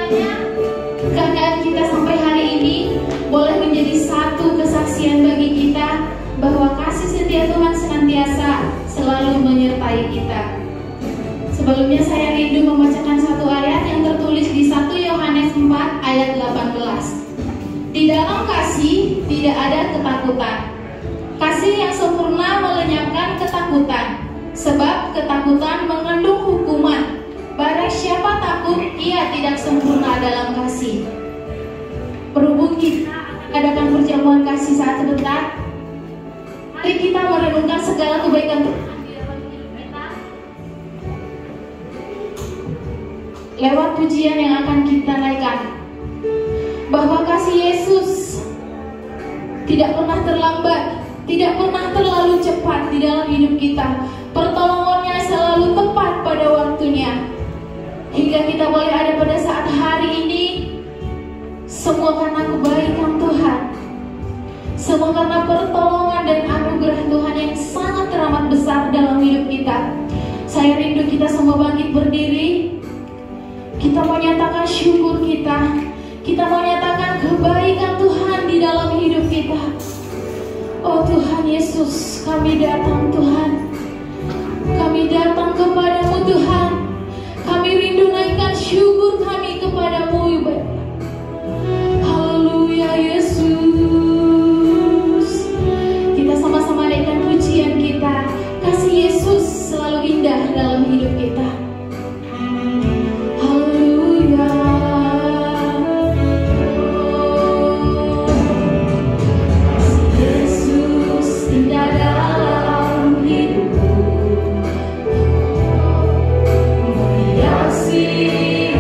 kiranya keadaan kita sampai hari ini boleh menjadi satu kesaksian bagi kita bahwa kasih setia Tuhan senantiasa selalu menyertai kita. Sebelumnya saya rindu membacakan satu ayat yang tertulis di 1 Yohanes 4 ayat 18. Di dalam kasih tidak ada ketakutan. Kasih yang sempurna melenyapkan ketakutan, sebab ketakutan mengandung hukuman. Barang siapa takut, ia tidak sempurna dalam kasih. Berhubung kita adakan perjamuan kasih saat sebentar, mari kita merenungkan segala kebaikan Tuhan di dalam hidup kita lewat pujian yang akan kita naikkan. Bahwa kasih Yesus tidak pernah terlambat, tidak pernah terlalu cepat di dalam hidup kita. Pertolongannya selalu tepat pada waktunya, hingga kita boleh ada pada saat hari ini. Semua karena kebaikan Tuhan, semua karena pertolongan dan anugerah Tuhan yang sangat teramat besar dalam hidup kita. Saya rindu kita semua bangkit berdiri. Kita mau nyatakan syukur kita. Kita mau nyatakan kebaikan Tuhan di dalam hidup kita. Oh Tuhan Yesus, kami datang Tuhan. Kami datang kepadamu Tuhan. Kami rindu naikkan syukur kami kepadamu. Haleluya Yesus. Kita sama-sama naikkan pujian kita. Kasih Yesus selalu indah dalam hidup kita. Haleluya. Kasih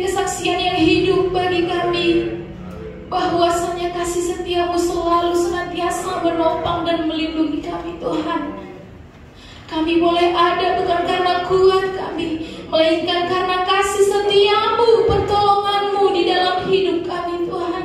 menjadi kesaksian yang hidup bagi kami, bahwasanya kasih setiamu selalu senantiasa menopang dan melindungi kami Tuhan. Kami boleh ada bukan karena kuat kami, melainkan karena kasih setiamu, pertolonganmu di dalam hidup kami Tuhan.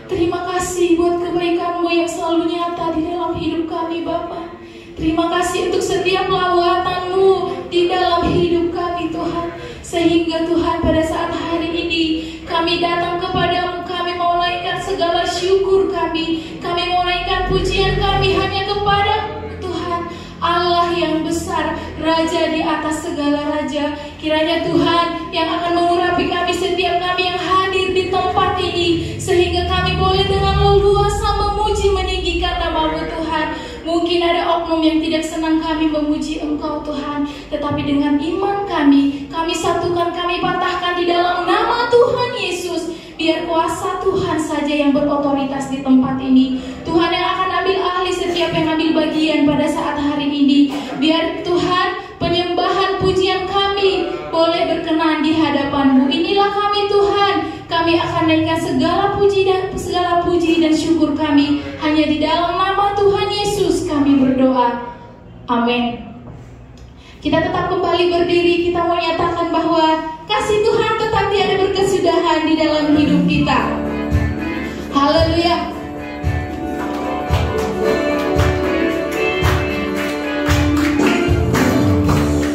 Terima kasih buat kebaikanmu yang selalu nyata di dalam hidup kami Bapa. Terima kasih untuk setiap lawatanmu di dalam hidup kami Tuhan. Sehingga Tuhan pada saat hari ini kami datang kepadamu, kami mau naikkan segala syukur kami mau naikkan pujian kami hanya kepada Tuhan, Allah yang besar, Raja di atas segala raja. Kiranya Tuhan yang akan mengurapi kami, setiap kami yang hadir di tempat ini, sehingga kami boleh dengan leluasa memuji meninggikan nama-Mu Tuhan. Mungkin ada oknum yang tidak senang kami memuji Engkau Tuhan, tetapi dengan iman kami satukan, kami patahkan di dalam nama Tuhan Yesus. Biar kuasa Tuhan saja yang berotoritas di tempat ini. Tuhan yang akan ambil alih setiap yang ambil bagian pada saat hari ini. Biar Tuhan penyembahan pujian kami boleh berkenan di hadapan-Mu. Inilah kami Tuhan. Kami akan naikkan segala puji dan syukur kami hanya di dalam nama Tuhan Yesus kami berdoa. Amin. Kita tetap kembali berdiri. Kita mau nyatakan bahwa kasih Tuhan tetap tiada berkesudahan di dalam hidup kita. Haleluya.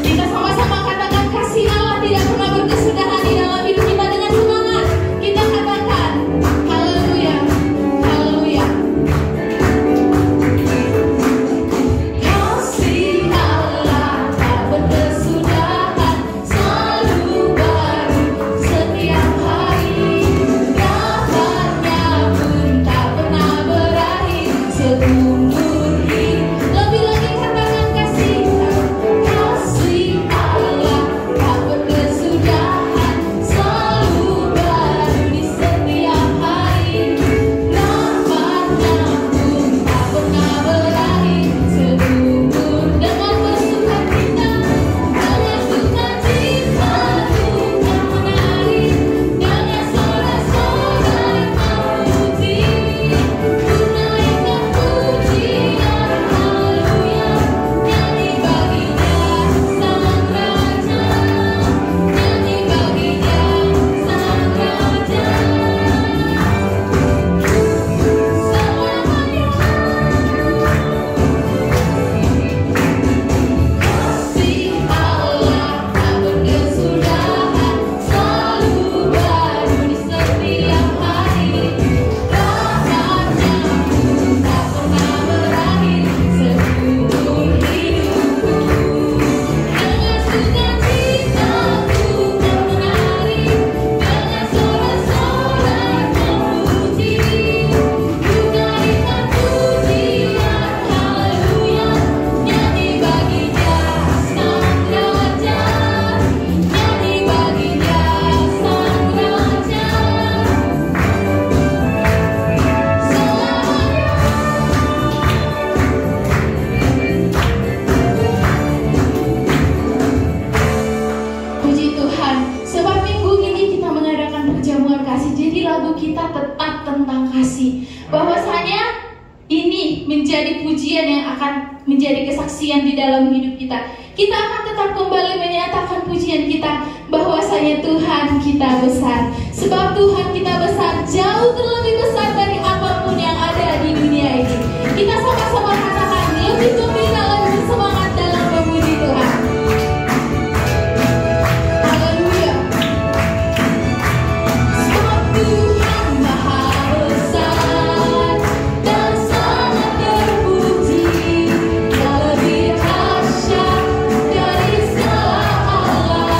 Kita sama-sama katakan kasih Allah tidak pernah berkesudahan di dalam hidup kita. Dengan semangat kita katakan haleluya, haleluya. Kasih Allah tak berkesudahan, selalu baru setiap hari. Rahmatnya pun tak pernah berakhir seumur hidup. Lebih lagi katakan kasih Allah tak berkesudahan, selalu baru di setiap hari. Rahmatnya pun tak pernah berakhir seumur. Dengan bersukacita, dengan sukacita Tuhan menari, dengan sorak-sorai memuji, tunaikan pujian haleluya, nyanyi baginya sang raja, nyanyi baginya sang raja selamanya. Kasih Allah tak berkesudahan, selalu baru di setiap hari. Rahmatnya pun tak pernah berakhir seumur hidupku. Dengan sukacita Tuhan menari, dengan sorak-sorai memuji, tunaikan pujian haleluya, nyanyi baginya sang raja, nyanyi baginya sang raja selamanya. Puji Tuhan, sebab minggu ini kita mengadakan perjamuan kasih. Jadi lagu kita tetap tentang kasih. Bahwasanya ini menjadi pujian yang akan menjadi kesaksian di dalam hidup kita. Kita akan tetap kembali menyatakan pujian kita bahwasanya Tuhan kita besar. Sebab Tuhan kita besar, jauh terlebih besar dari apapun yang ada di dunia ini. Kita sama-sama katakan lebih gembira, lebih bersemangat dalam memuji Tuhan. Haleluya. Sebab Tuhan maha besar dan sangat terpuji, Dia lebih dahsyat dari segala Allah.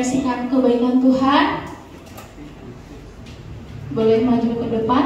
menyaksikan kebaikan Tuhan, boleh maju ke depan.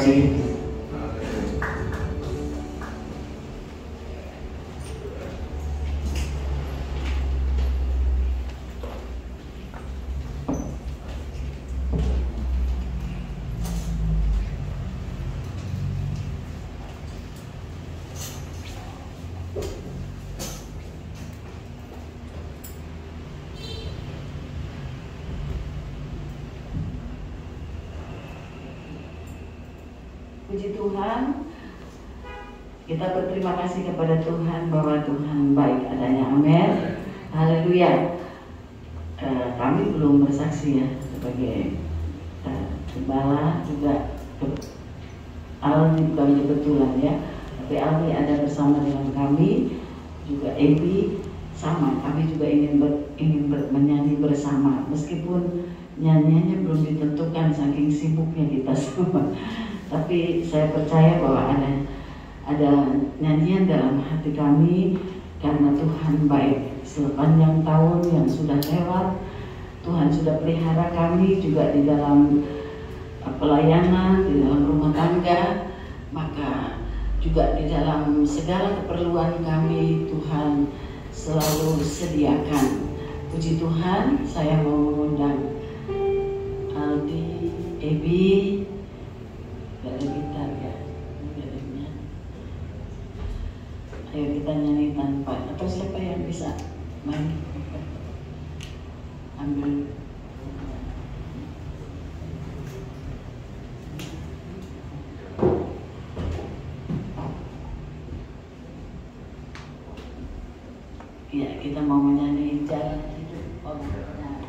kasih. Puji Tuhan, kita berterima kasih kepada Tuhan bahwa Tuhan baik adanya. Amin. Haleluya. Kami belum bersaksi ya sebagai gembala juga. Almi bukan kebetulan ya, tapi Almi ada bersama dengan kami, juga Ebi sama. Kami juga ingin menyanyi bersama, meskipun nyanyiannya belum ditentukan saking sibuknya kita semua. Tapi saya percaya bahwa ada nyanyian dalam hati kami karena Tuhan baik. Sepanjang tahun yang sudah lewat, Tuhan sudah pelihara kami juga di dalam pelayanan, di dalam rumah tangga, maka juga di dalam segala keperluan kami Tuhan selalu sediakan. Puji Tuhan, saya mau mengundang Aldi, Ebi, gak ada gitar ya, ayo kita nyanyi tanpa, atau siapa yang bisa main, ambil. Ya, kita mau menyanyi Jalan Hidup Orang Benar.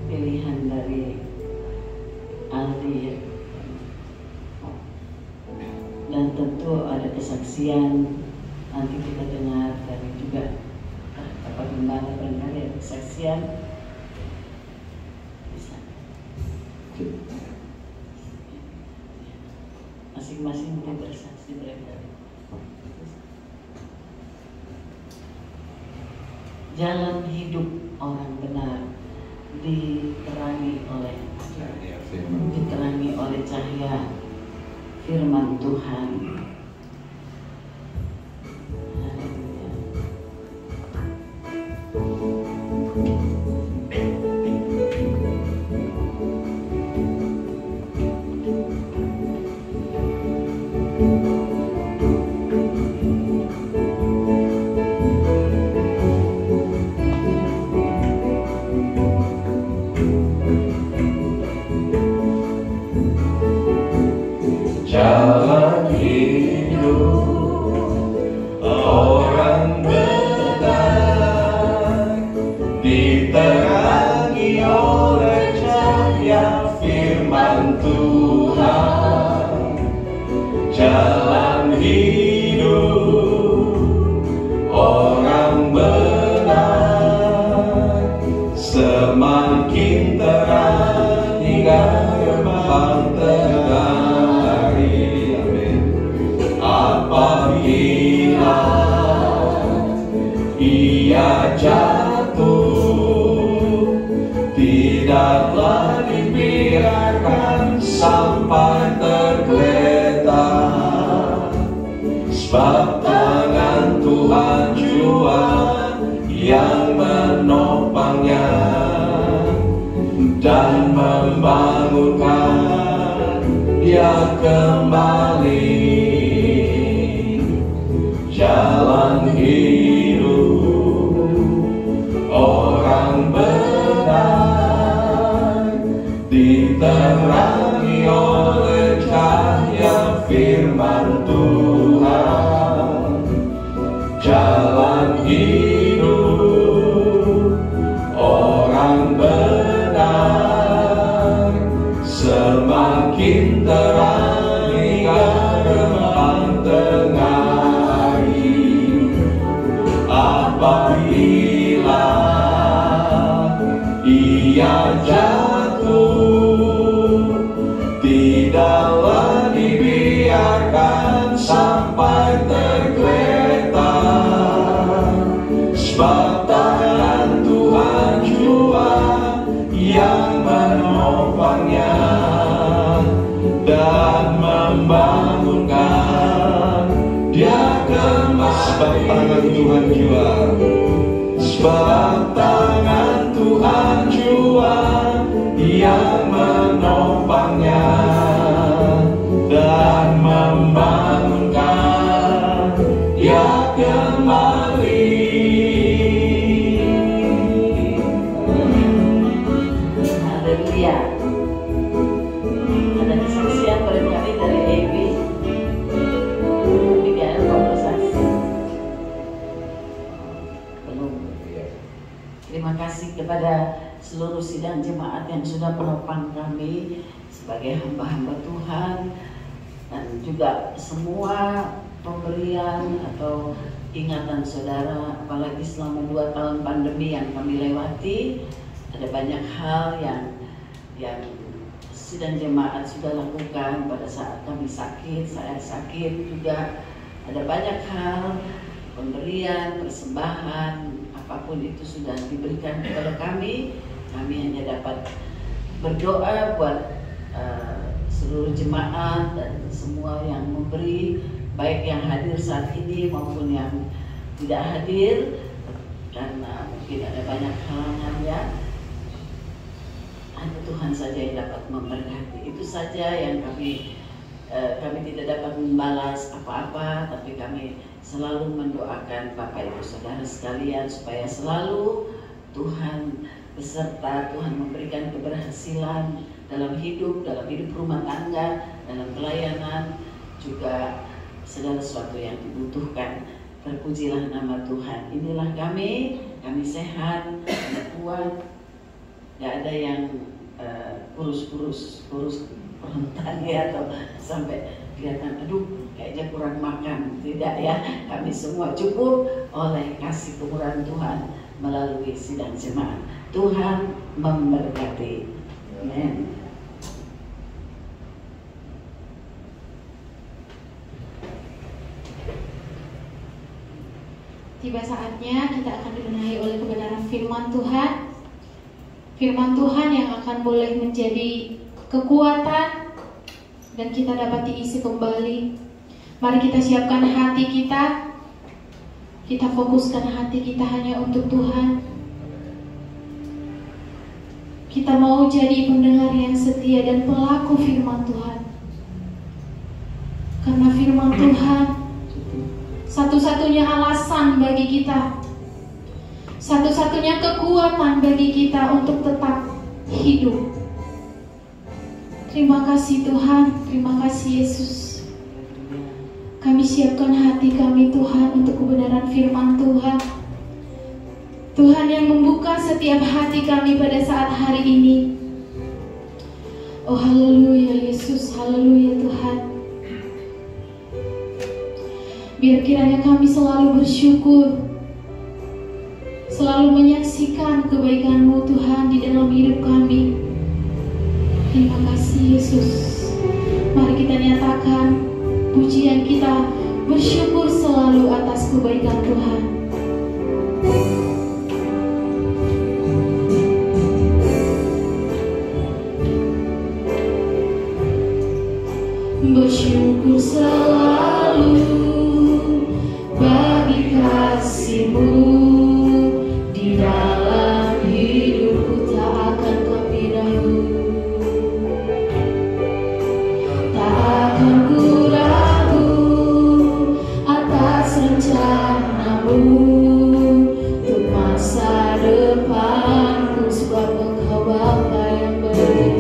Pilihan dari Aldi ya. Dan tentu ada kesaksian, nanti kita dengar dari juga Bapak Gembala barangkali ada kesaksian. Bisa masing-masing kita bersaksi barangkali. Jalan hidup orang benar diterangi oleh cahaya firman Tuhan. Jalan hidup orang benar diterangi oleh cahaya firman Tuhan. Jalan hidup orang benar semakin terang hingga gerbang tegak. Apabila ia jatuh, tidaklah dibiarkan sampai tergeletak, sebab tangan Tuhan jua yang menopangnya dan membangunkan dia kembali. Jalan hidup orang benar diterangi oleh cahaya firman Tuhan. Jalan hidup orang benar semakin terang hingga gerbang tengah. Apabila ia jatuh, tidaklah dibiarkan sampai tergeletak, sebab tangan Tuhan jua Sebab tangan Tuhan jua, sebab tangan Tuhan jua yang menopangnya dan membangunkan dia kembali. Haleluya. Ada kesaksian barangkali dari Ebi. Tapi dia ada saksi. Belum. Terima kasih kepada seluruh sidang jemaat yang sudah menopang kami sebagai hamba-hamba Tuhan, dan juga semua pemberian atau ingatan saudara, apalagi selama 2 tahun pandemi yang kami lewati. Ada banyak hal yang sidang jemaat sudah lakukan pada saat kami sakit, saya sakit juga. Ada banyak hal, pemberian, persembahan, apapun itu sudah diberikan kepada kami. Kami hanya dapat berdoa buat seluruh jemaat dan semua yang memberi, baik yang hadir saat ini maupun yang tidak hadir, karena mungkin ada banyak halangan ya. Hanya Tuhan saja yang dapat memberkati. Itu saja yang kami tidak dapat membalas apa-apa, tapi kami selalu mendoakan Bapak Ibu Saudara sekalian supaya selalu Tuhan beserta, Tuhan memberikan keberhasilan dalam hidup rumah tangga, dalam pelayanan, juga segala sesuatu yang dibutuhkan. Terpujilah nama Tuhan. Inilah kami sehat, kami kuat. Tidak ada yang kurus rentan ya, atau sampai kelihatan aduh kayaknya kurang makan. Tidak ya, kami semua cukup oleh kasih kemurahan Tuhan melalui sidang jemaat. Tuhan memberkati. Amin. Tiba saatnya kita akan dibenahi oleh kebenaran firman Tuhan. Firman Tuhan yang akan boleh menjadi kekuatan dan kita dapat diisi kembali. Mari kita siapkan hati kita. Kita fokuskan hati kita hanya untuk Tuhan. Kita mau jadi pendengar yang setia dan pelaku firman Tuhan. Karena firman Tuhan satu-satunya alasan bagi kita, satu-satunya kekuatan bagi kita untuk tetap hidup. Terima kasih Tuhan, terima kasih Yesus. Kami siapkan hati kami Tuhan untuk kebenaran firman Tuhan. Tuhan yang membuka setiap hati kami pada saat hari ini. Oh haleluya Yesus, haleluya Tuhan. Biar kiranya kami selalu bersyukur, selalu menyaksikan kebaikan-Mu Tuhan di dalam hidup kami. Terima kasih Yesus. Mari kita nyatakan pujian kita, bersyukur selalu atas kebaikan Tuhan. Bersyukur selalu bagi kasih-Mu di dalam hidupku, tak akan kami ragu, tak akan ku ragu atas rencana-Mu untuk masa depanku, sebab Engkau Bapa yang baik.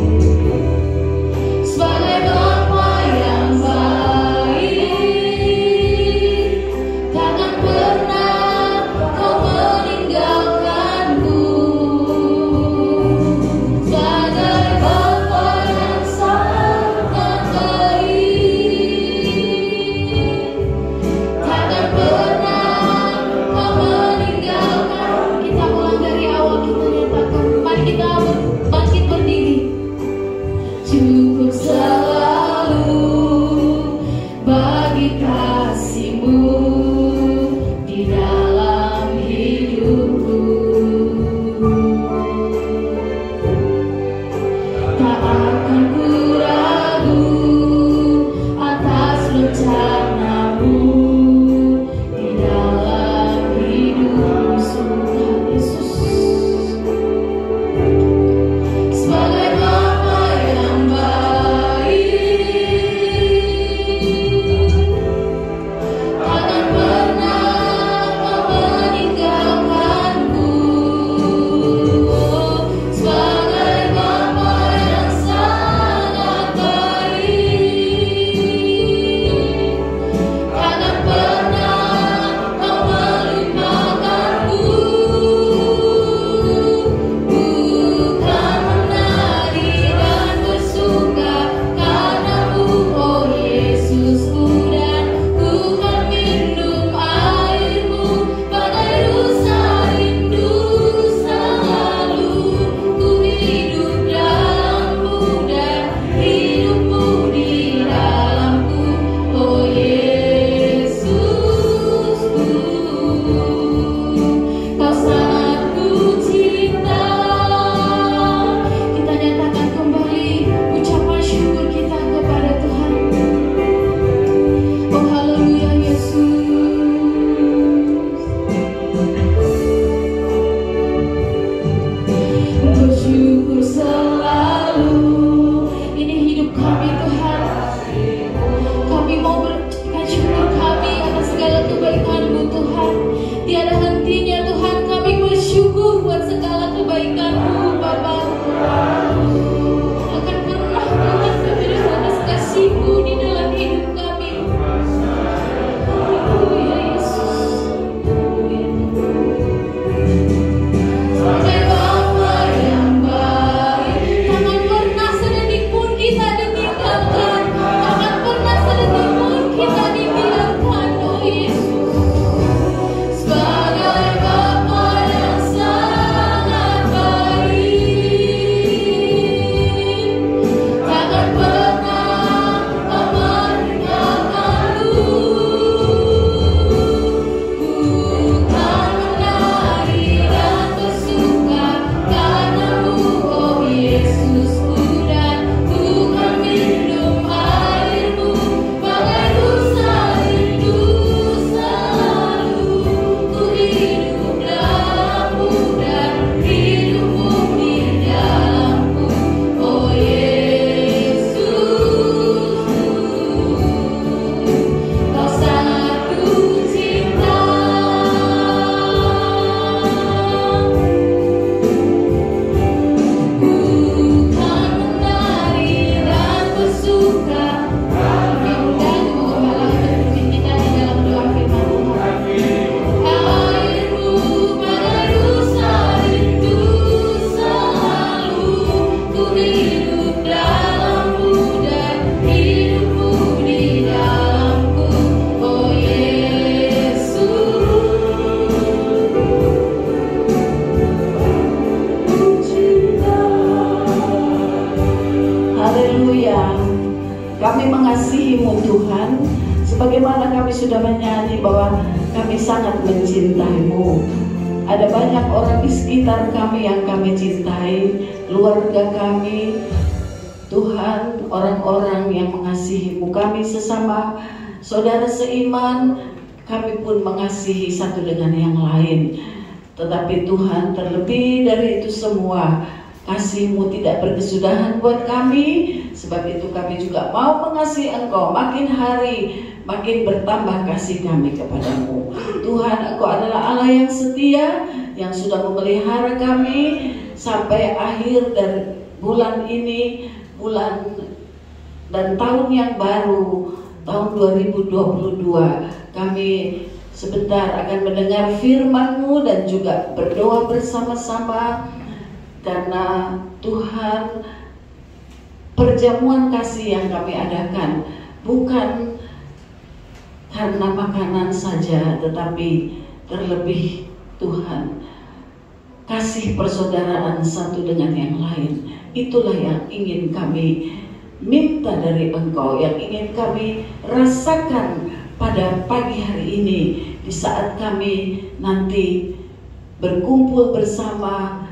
Sebagai Bapa yang baik, takkan pernah Kau meninggalkanku. Sebagai Bapa yang sangat baik, takkan pernah Kau sudah menyanyi bahwa kami sangat mencintai-Mu. Ada banyak orang di sekitar kami yang kami cintai, keluarga kami, Tuhan, orang-orang yang mengasihi-Mu. Kami sesama saudara seiman, kami pun mengasihi satu dengan yang lain. Tetapi Tuhan, terlebih dari itu semua, kasih-Mu tidak berkesudahan buat kami. Sebab itu kami juga mau mengasihi Engkau. Makin hari makin bertambah kasih kami kepadamu. Tuhan, Engkau adalah Allah yang setia, yang sudah memelihara kami sampai akhir dari bulan ini, bulan dan tahun yang baru, tahun 2022. Kami sebentar akan mendengar firman-Mu dan juga berdoa bersama-sama, karena Tuhan, perjamuan kasih yang kami adakan bukan karena makanan saja, tetapi terlebih Tuhan, kasih persaudaraan satu dengan yang lain. Itulah yang ingin kami minta dari Engkau, yang ingin kami rasakan pada pagi hari ini, di saat kami nanti berkumpul bersama,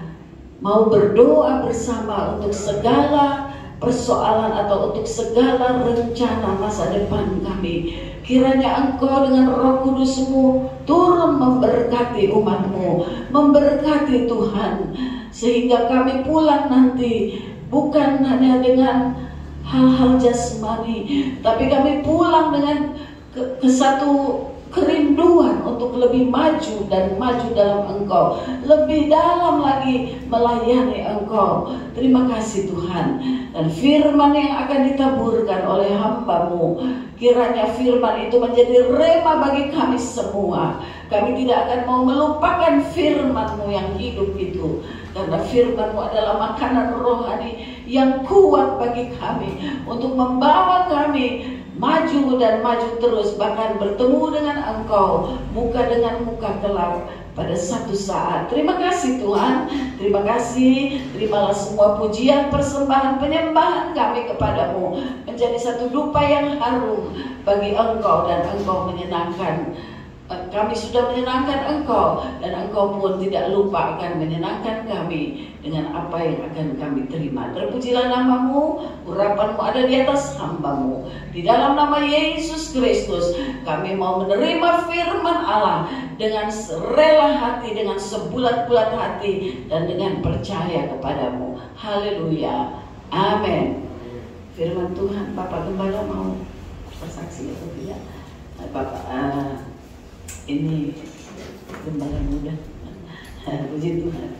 mau berdoa bersama untuk segala persoalan atau untuk segala rencana masa depan kami. Kiranya Engkau dengan Roh Kudus-Mu turun memberkati umat-Mu, memberkati Tuhan, sehingga kami pulang nanti bukan hanya dengan hal-hal jasmani, tapi kami pulang dengan ke satu kerinduan untuk lebih maju dan maju dalam Engkau, lebih dalam lagi melayani Engkau. Terima kasih Tuhan. Dan firman yang akan ditaburkan oleh hamba-Mu, kiranya firman itu menjadi rema bagi kami semua. Kami tidak akan mau melupakan firman-Mu yang hidup itu, karena firman-Mu adalah makanan rohani yang kuat bagi kami untuk membawa kami maju dan maju terus, bahkan bertemu dengan Engkau muka dengan muka kelak pada satu saat. Terima kasih Tuhan, terima kasih. Terimalah semua pujian, persembahan, penyembahan kami kepadamu menjadi satu dupa yang harum bagi Engkau, dan Engkau menyenangkan. Kami sudah menyenangkan Engkau, dan Engkau pun tidak lupa akan menyenangkan kami dengan apa yang akan kami terima. Terpujilah nama-Mu, urapan-Mu ada di atas hamba-Mu. Di dalam nama Yesus Kristus, kami mau menerima firman Allah dengan rela hati, dengan sebulat-bulat hati, dan dengan percaya kepadamu. Haleluya, amin. Firman Tuhan, Bapak Gembala mau bersaksi atau tidak? Bapak, ini Gembala muda. Puji Tuhan.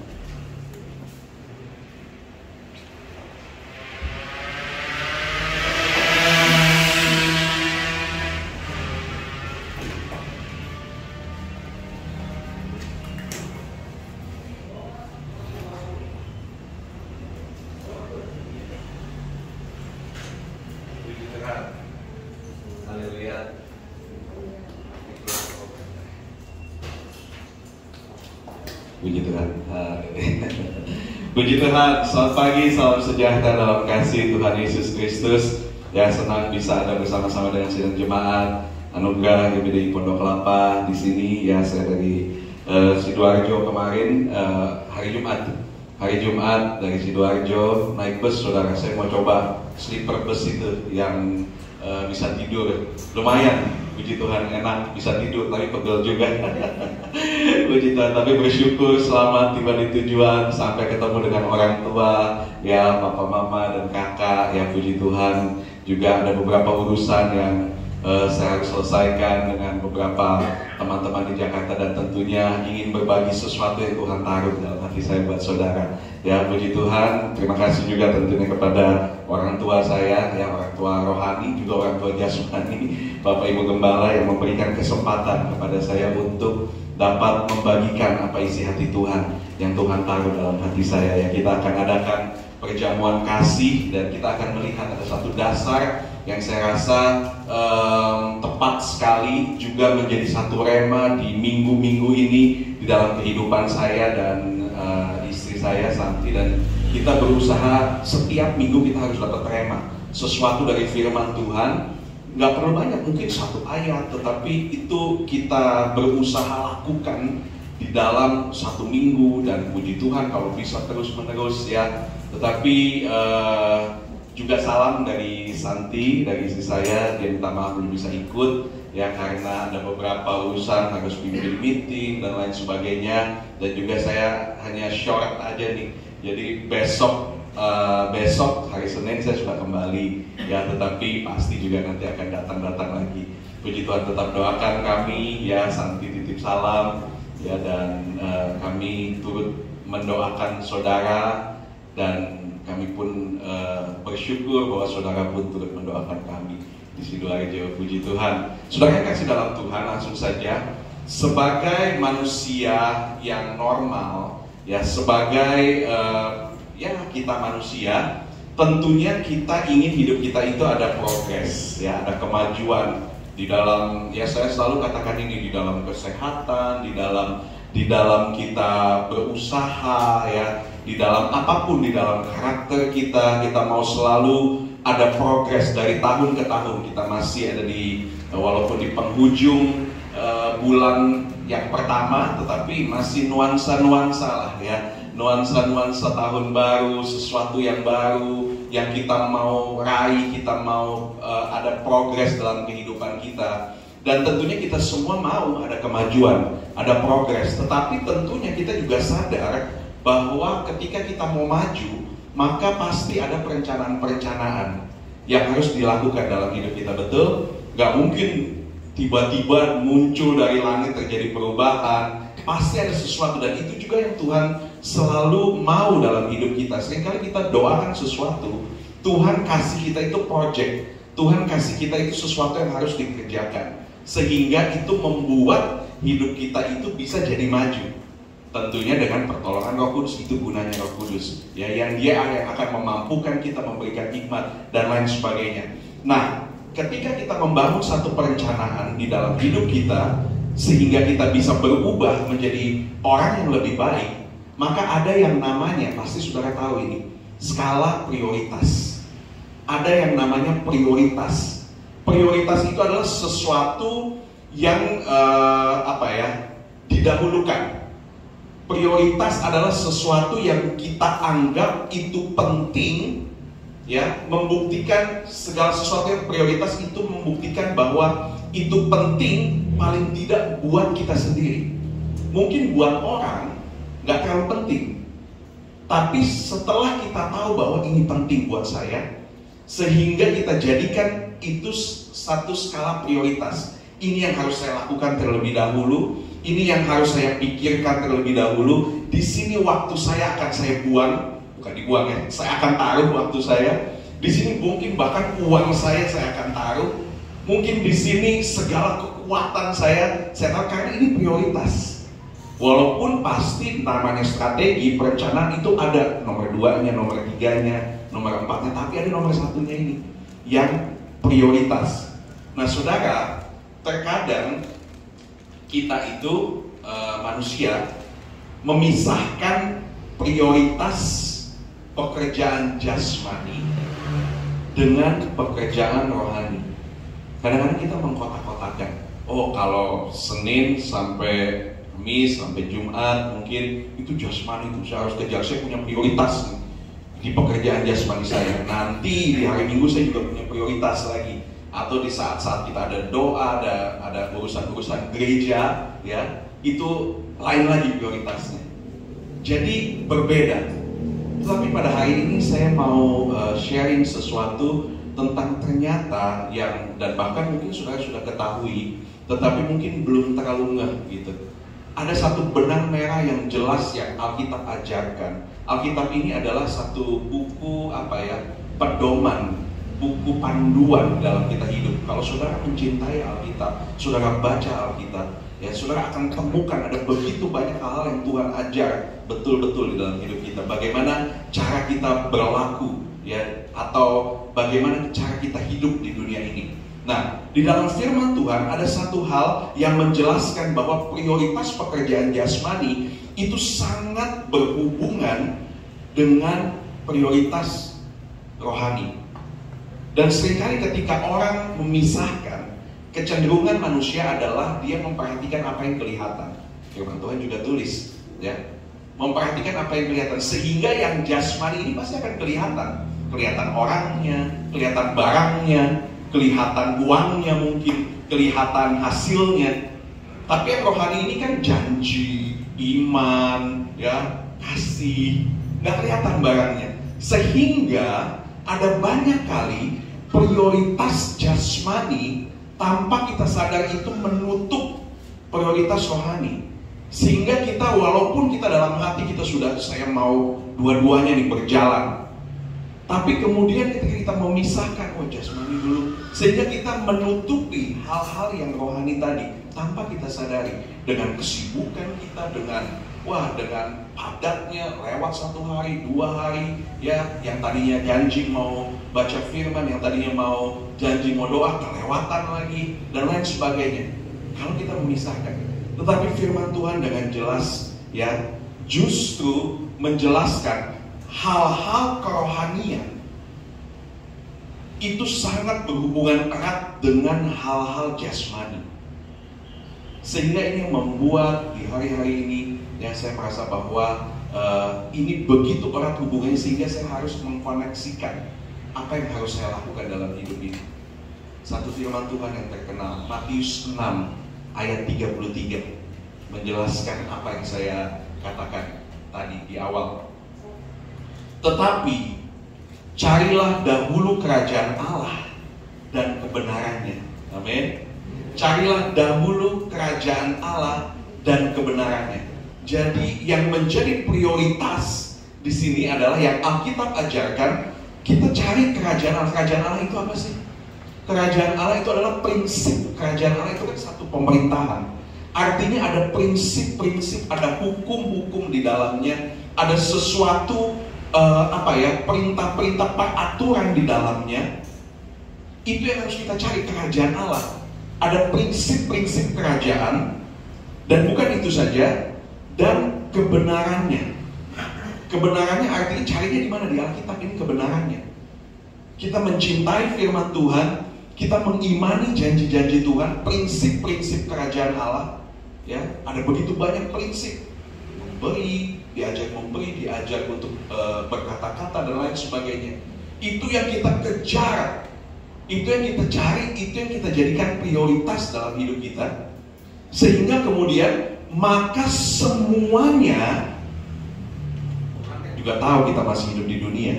Puji Tuhan. Puji Tuhan. Selamat pagi, salam sejahtera dalam kasih Tuhan Yesus Kristus. Ya, senang bisa ada bersama-sama dengan sidang jemaat Anugerah GBDI Pondok Kelapa di sini. Ya, saya dari Sidoarjo kemarin, hari Jumat dari Sidoarjo naik bus. Saudara, saya mau coba sleeper bus itu yang bisa tidur. Lumayan, puji Tuhan, enak, bisa tidur tapi pegel juga. Puji Tuhan, tapi bersyukur selamat tiba di tujuan, sampai ketemu dengan orang tua, ya, papa, mama, dan kakak. Ya, puji Tuhan. Juga ada beberapa urusan yang saya harus selesaikan dengan beberapa teman-teman di Jakarta, dan tentunya ingin berbagi sesuatu yang Tuhan taruh dalam hati saya buat saudara. Ya, puji Tuhan. Terima kasih juga tentunya kepada orang tua saya, ya, orang tua rohani, juga orang tua jasmani, Bapak Ibu Gembala, yang memberikan kesempatan kepada saya untuk dapat membagikan apa isi hati Tuhan yang Tuhan taruh dalam hati saya. Ya, kita akan adakan perjamuan kasih, dan kita akan melihat ada satu dasar yang saya rasa tepat sekali juga menjadi satu rema di minggu-minggu ini di dalam kehidupan saya dan istri saya Santi. Dan kita berusaha setiap minggu kita harus dapat rema, sesuatu dari firman Tuhan nggak perlu banyak, mungkin 1 ayat, tetapi itu kita berusaha lakukan di dalam 1 minggu, dan puji Tuhan kalau bisa terus-menerus ya. Tetapi juga salam dari Santi, dari istri saya, dia minta maaf belum bisa ikut ya karena ada beberapa urusan, harus pimpin meeting dan lain sebagainya, dan juga saya hanya short aja nih. Jadi besok hari Senin saya sudah kembali ya, tetapi pasti juga nanti akan datang lagi. Puji Tuhan, tetap doakan kami ya. Santi titip salam ya, dan kami turut mendoakan saudara, dan kami pun bersyukur bahwa saudara pun turut mendoakan kami di Sidoarjo. Puji Tuhan. Saudara yang kasih dalam Tuhan, langsung saja, sebagai manusia yang normal ya, sebagai ya kita manusia, tentunya kita ingin hidup kita itu ada progres ya, ada kemajuan di dalam, ya saya selalu katakan ini, di dalam kesehatan, di dalam kita berusaha ya, di dalam apapun, di dalam karakter kita mau selalu ada progres dari tahun ke tahun. Kita masih ada di, walaupun di penghujung bulan yang pertama, tetapi masih nuansa-nuansa lah ya, nuansa-nuansa tahun baru, sesuatu yang baru yang kita mau raih, kita mau ada progres dalam kehidupan kita. Dan tentunya kita semua mau ada kemajuan, ada progres. Tetapi tentunya kita juga sadar bahwa ketika kita mau maju, maka pasti ada perencanaan-perencanaan yang harus dilakukan dalam hidup kita, betul? Gak mungkin tiba-tiba muncul dari langit terjadi perubahan. Pasti ada sesuatu, dan itu juga yang Tuhan selalu mau dalam hidup kita. Seringkali kita doakan sesuatu, Tuhan kasih kita itu project, Tuhan kasih kita itu sesuatu yang harus dikerjakan, sehingga itu membuat hidup kita itu bisa jadi maju. Tentunya dengan pertolongan Roh Kudus, itu gunanya Roh Kudus ya, yang dia yang akan memampukan kita, memberikan hikmat dan lain sebagainya. Nah, ketika kita membangun satu perencanaan di dalam hidup kita sehingga kita bisa berubah menjadi orang yang lebih baik, maka ada yang namanya, pasti saudara tahu ini, skala prioritas. Ada yang namanya prioritas. Prioritas itu adalah sesuatu yang didahulukan. Prioritas adalah sesuatu yang kita anggap itu penting ya, membuktikan segala sesuatu yang prioritas itu membuktikan bahwa itu penting, paling tidak buat kita sendiri. Mungkin buat orang nggak terlalu penting, tapi setelah kita tahu bahwa ini penting buat saya, sehingga kita jadikan itu satu skala prioritas. Ini yang harus saya lakukan terlebih dahulu, ini yang harus saya pikirkan terlebih dahulu. Di sini waktu saya akan saya buang, bukan dibuang ya, saya akan taruh waktu saya. Di sini mungkin bahkan uang saya akan taruh. Mungkin di sini segala kekuatan saya taruh, karena ini prioritas. Walaupun pasti namanya strategi, perencanaan itu ada nomor 2-nya, nomor 3-nya, nomor 4-nya, tapi ada nomor 1-nya ini yang prioritas. Nah saudara, terkadang kita itu manusia memisahkan prioritas pekerjaan jasmani dengan pekerjaan rohani. Kadang-kadang kita mengkotak-kotakan, oh kalau Senin sampai Kamis sampai Jumat mungkin itu jasmani, itu saya harus kejar, saya punya prioritas di pekerjaan jasmani saya. Nanti di hari Minggu saya juga punya prioritas lagi, atau di saat-saat kita ada doa, ada urusan-urusan gereja ya, itu lain lagi prioritasnya. Jadi berbeda. Tapi pada hari ini saya mau sharing sesuatu tentang ternyata yang, dan bahkan mungkin saudara sudah ketahui, tetapi mungkin belum terlalu ngeh gitu. Ada satu benang merah yang jelas yang Alkitab ajarkan. Alkitab ini adalah satu buku pedoman, buku panduan dalam kita hidup. Kalau saudara mencintai Alkitab, saudara baca Alkitab, ya saudara akan temukan ada begitu banyak hal yang Tuhan ajar betul-betul di dalam hidup kita. Bagaimana cara kita berlaku, ya, atau bagaimana cara kita hidup di dunia ini. Nah, di dalam firman Tuhan ada satu hal yang menjelaskan bahwa prioritas pekerjaan jasmani itu sangat berhubungan dengan prioritas rohani. Dan seringkali ketika orang memisahkan, kecenderungan manusia adalah dia memperhatikan apa yang kelihatan. Firman Tuhan juga tulis, ya, memperhatikan apa yang kelihatan, sehingga yang jasmani ini pasti akan kelihatan orangnya, kelihatan barangnya, kelihatan uangnya, mungkin kelihatan hasilnya. Tapi yang rohani ini kan janji, iman, ya, kasih, nggak kelihatan barangnya. Sehingga ada banyak kali prioritas jasmani tanpa kita sadar itu menutup prioritas rohani. Sehingga kita, walaupun kita dalam hati kita sudah, saya mau dua-duanya nih berjalan, tapi kemudian ketika kita memisahkan, jasmani dulu, sehingga kita menutupi hal-hal yang rohani tadi tanpa kita sadari. Dengan kesibukan kita, dengan padatnya, lewat 1 hari, 2 hari, ya, yang tadinya janji mau baca firman, yang tadinya mau janji mau doa, kelewatan lagi, dan lain sebagainya. Kalau kita memisahkan, tetapi firman Tuhan dengan jelas, ya, justru menjelaskan hal-hal kerohanian itu sangat berhubungan erat dengan hal-hal jasmani. Sehingga ini membuat di hari-hari ini, ya, saya merasa bahwa ini begitu erat hubungannya, sehingga saya harus mengkoneksikan apa yang harus saya lakukan dalam hidup ini. Satu firman Tuhan yang terkenal, Matius 6 ayat 33, menjelaskan apa yang saya katakan tadi di awal. Tetapi carilah dahulu kerajaan Allah dan kebenarannya. Amin. Carilah dahulu kerajaan Allah dan kebenarannya. Jadi yang menjadi prioritas di sini adalah yang Alkitab ajarkan, kita cari kerajaan Allah. Kerajaan Allah itu apa sih? Kerajaan Allah itu adalah prinsip. Kerajaan Allah itu kan satu pemerintahan. Artinya ada prinsip-prinsip, ada hukum-hukum di dalamnya, ada sesuatu perintah-perintah, peraturan di dalamnya. Itu yang harus kita cari, kerajaan Allah. Ada prinsip-prinsip kerajaan, dan bukan itu saja, dan kebenarannya. Kebenarannya artinya carinya di mana? Di Alkitab. Ini kebenarannya. Kita mencintai firman Tuhan, kita mengimani janji-janji Tuhan, prinsip-prinsip kerajaan Allah. Ya, ada begitu banyak prinsip. Memberi, diajak untuk berkata-kata dan lain sebagainya. Itu yang kita kejar, itu yang kita cari, itu yang kita jadikan prioritas dalam hidup kita. Sehingga kemudian maka semuanya, kita juga tahu kita masih hidup di dunia,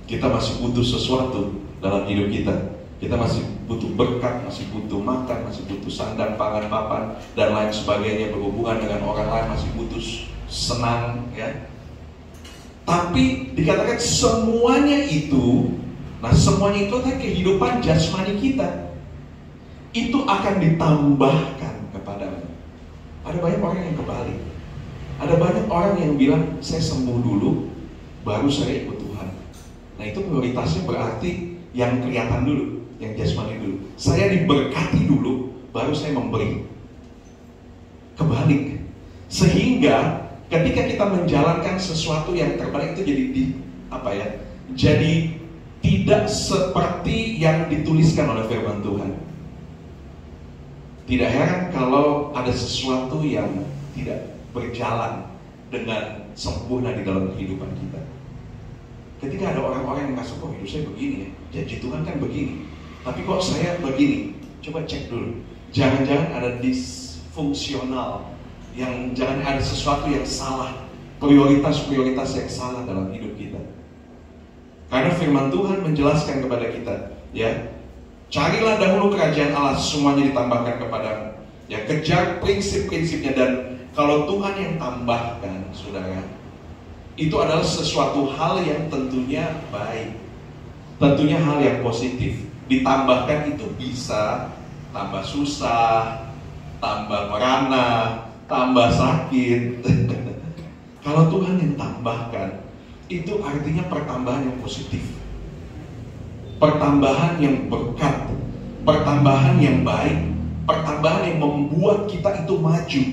kita masih butuh sesuatu dalam hidup kita. Kita masih butuh berkat, masih butuh makan, masih butuh sandang, pangan, papan, dan lain sebagainya. Berhubungan dengan orang lain masih butuh senang, ya. Tapi dikatakan semuanya itu, semuanya itu adalah kehidupan jasmani kita. Itu akan ditambahkan kepadamu. Ada banyak orang yang kebalik. Ada banyak orang yang bilang, saya sembuh dulu, baru saya ikut Tuhan. Nah, itu prioritasnya berarti yang kelihatan dulu, yang jasmani dulu. Saya diberkati dulu, baru saya memberi. Kebalik. Sehingga ketika kita menjalankan sesuatu yang terbalik, itu jadi tidak seperti yang dituliskan oleh firman Tuhan. Tidak heran kalau ada sesuatu yang tidak berjalan dengan sempurna di dalam kehidupan kita. Ketika ada orang-orang yang merasa, hidup saya begini ya, janji Tuhan kan begini, tapi kok saya begini. Coba cek dulu, jangan-jangan ada disfungsional, jangan ada sesuatu yang salah, prioritas-prioritas yang salah dalam hidup kita. Karena firman Tuhan menjelaskan kepada kita, ya, carilah dahulu kerajaan Allah, semuanya ditambahkan kepadamu. Ya, kejar prinsip-prinsipnya, dan kalau Tuhan yang tambahkan, saudara, itu adalah sesuatu hal yang tentunya baik, tentunya hal yang positif. Ditambahkan itu bisa tambah susah, tambah merana, tambah sakit. Kalau Tuhan yang tambahkan, itu artinya pertambahan yang positif, pertambahan yang berkat, pertambahan yang baik, pertambahan yang membuat kita itu maju,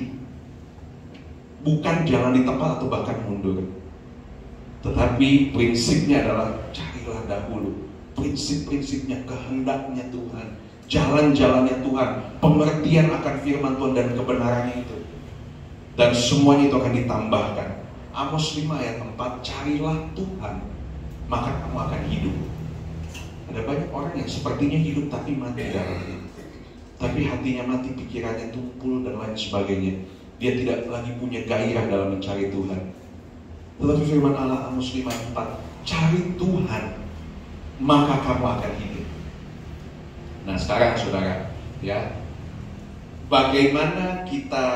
bukan jalan di tempat atau bahkan mundur. Tetapi prinsipnya adalah carilah dahulu prinsip-prinsipnya, kehendaknya Tuhan, jalan-jalannya Tuhan, pengertian akan firman Tuhan dan kebenarannya itu. Dan semuanya itu akan ditambahkan. Amos 5 ayat 4, carilah Tuhan, maka kamu akan hidup. Ada banyak orang yang sepertinya hidup tapi mati dalamnya. Tapi hatinya mati, pikirannya tumpul dan lain sebagainya. Dia tidak lagi punya gairah dalam mencari Tuhan. Tetapi firman Allah Amos 5 ayat 4, cari Tuhan, maka kamu akan hidup. Nah sekarang saudara, ya, bagaimana kita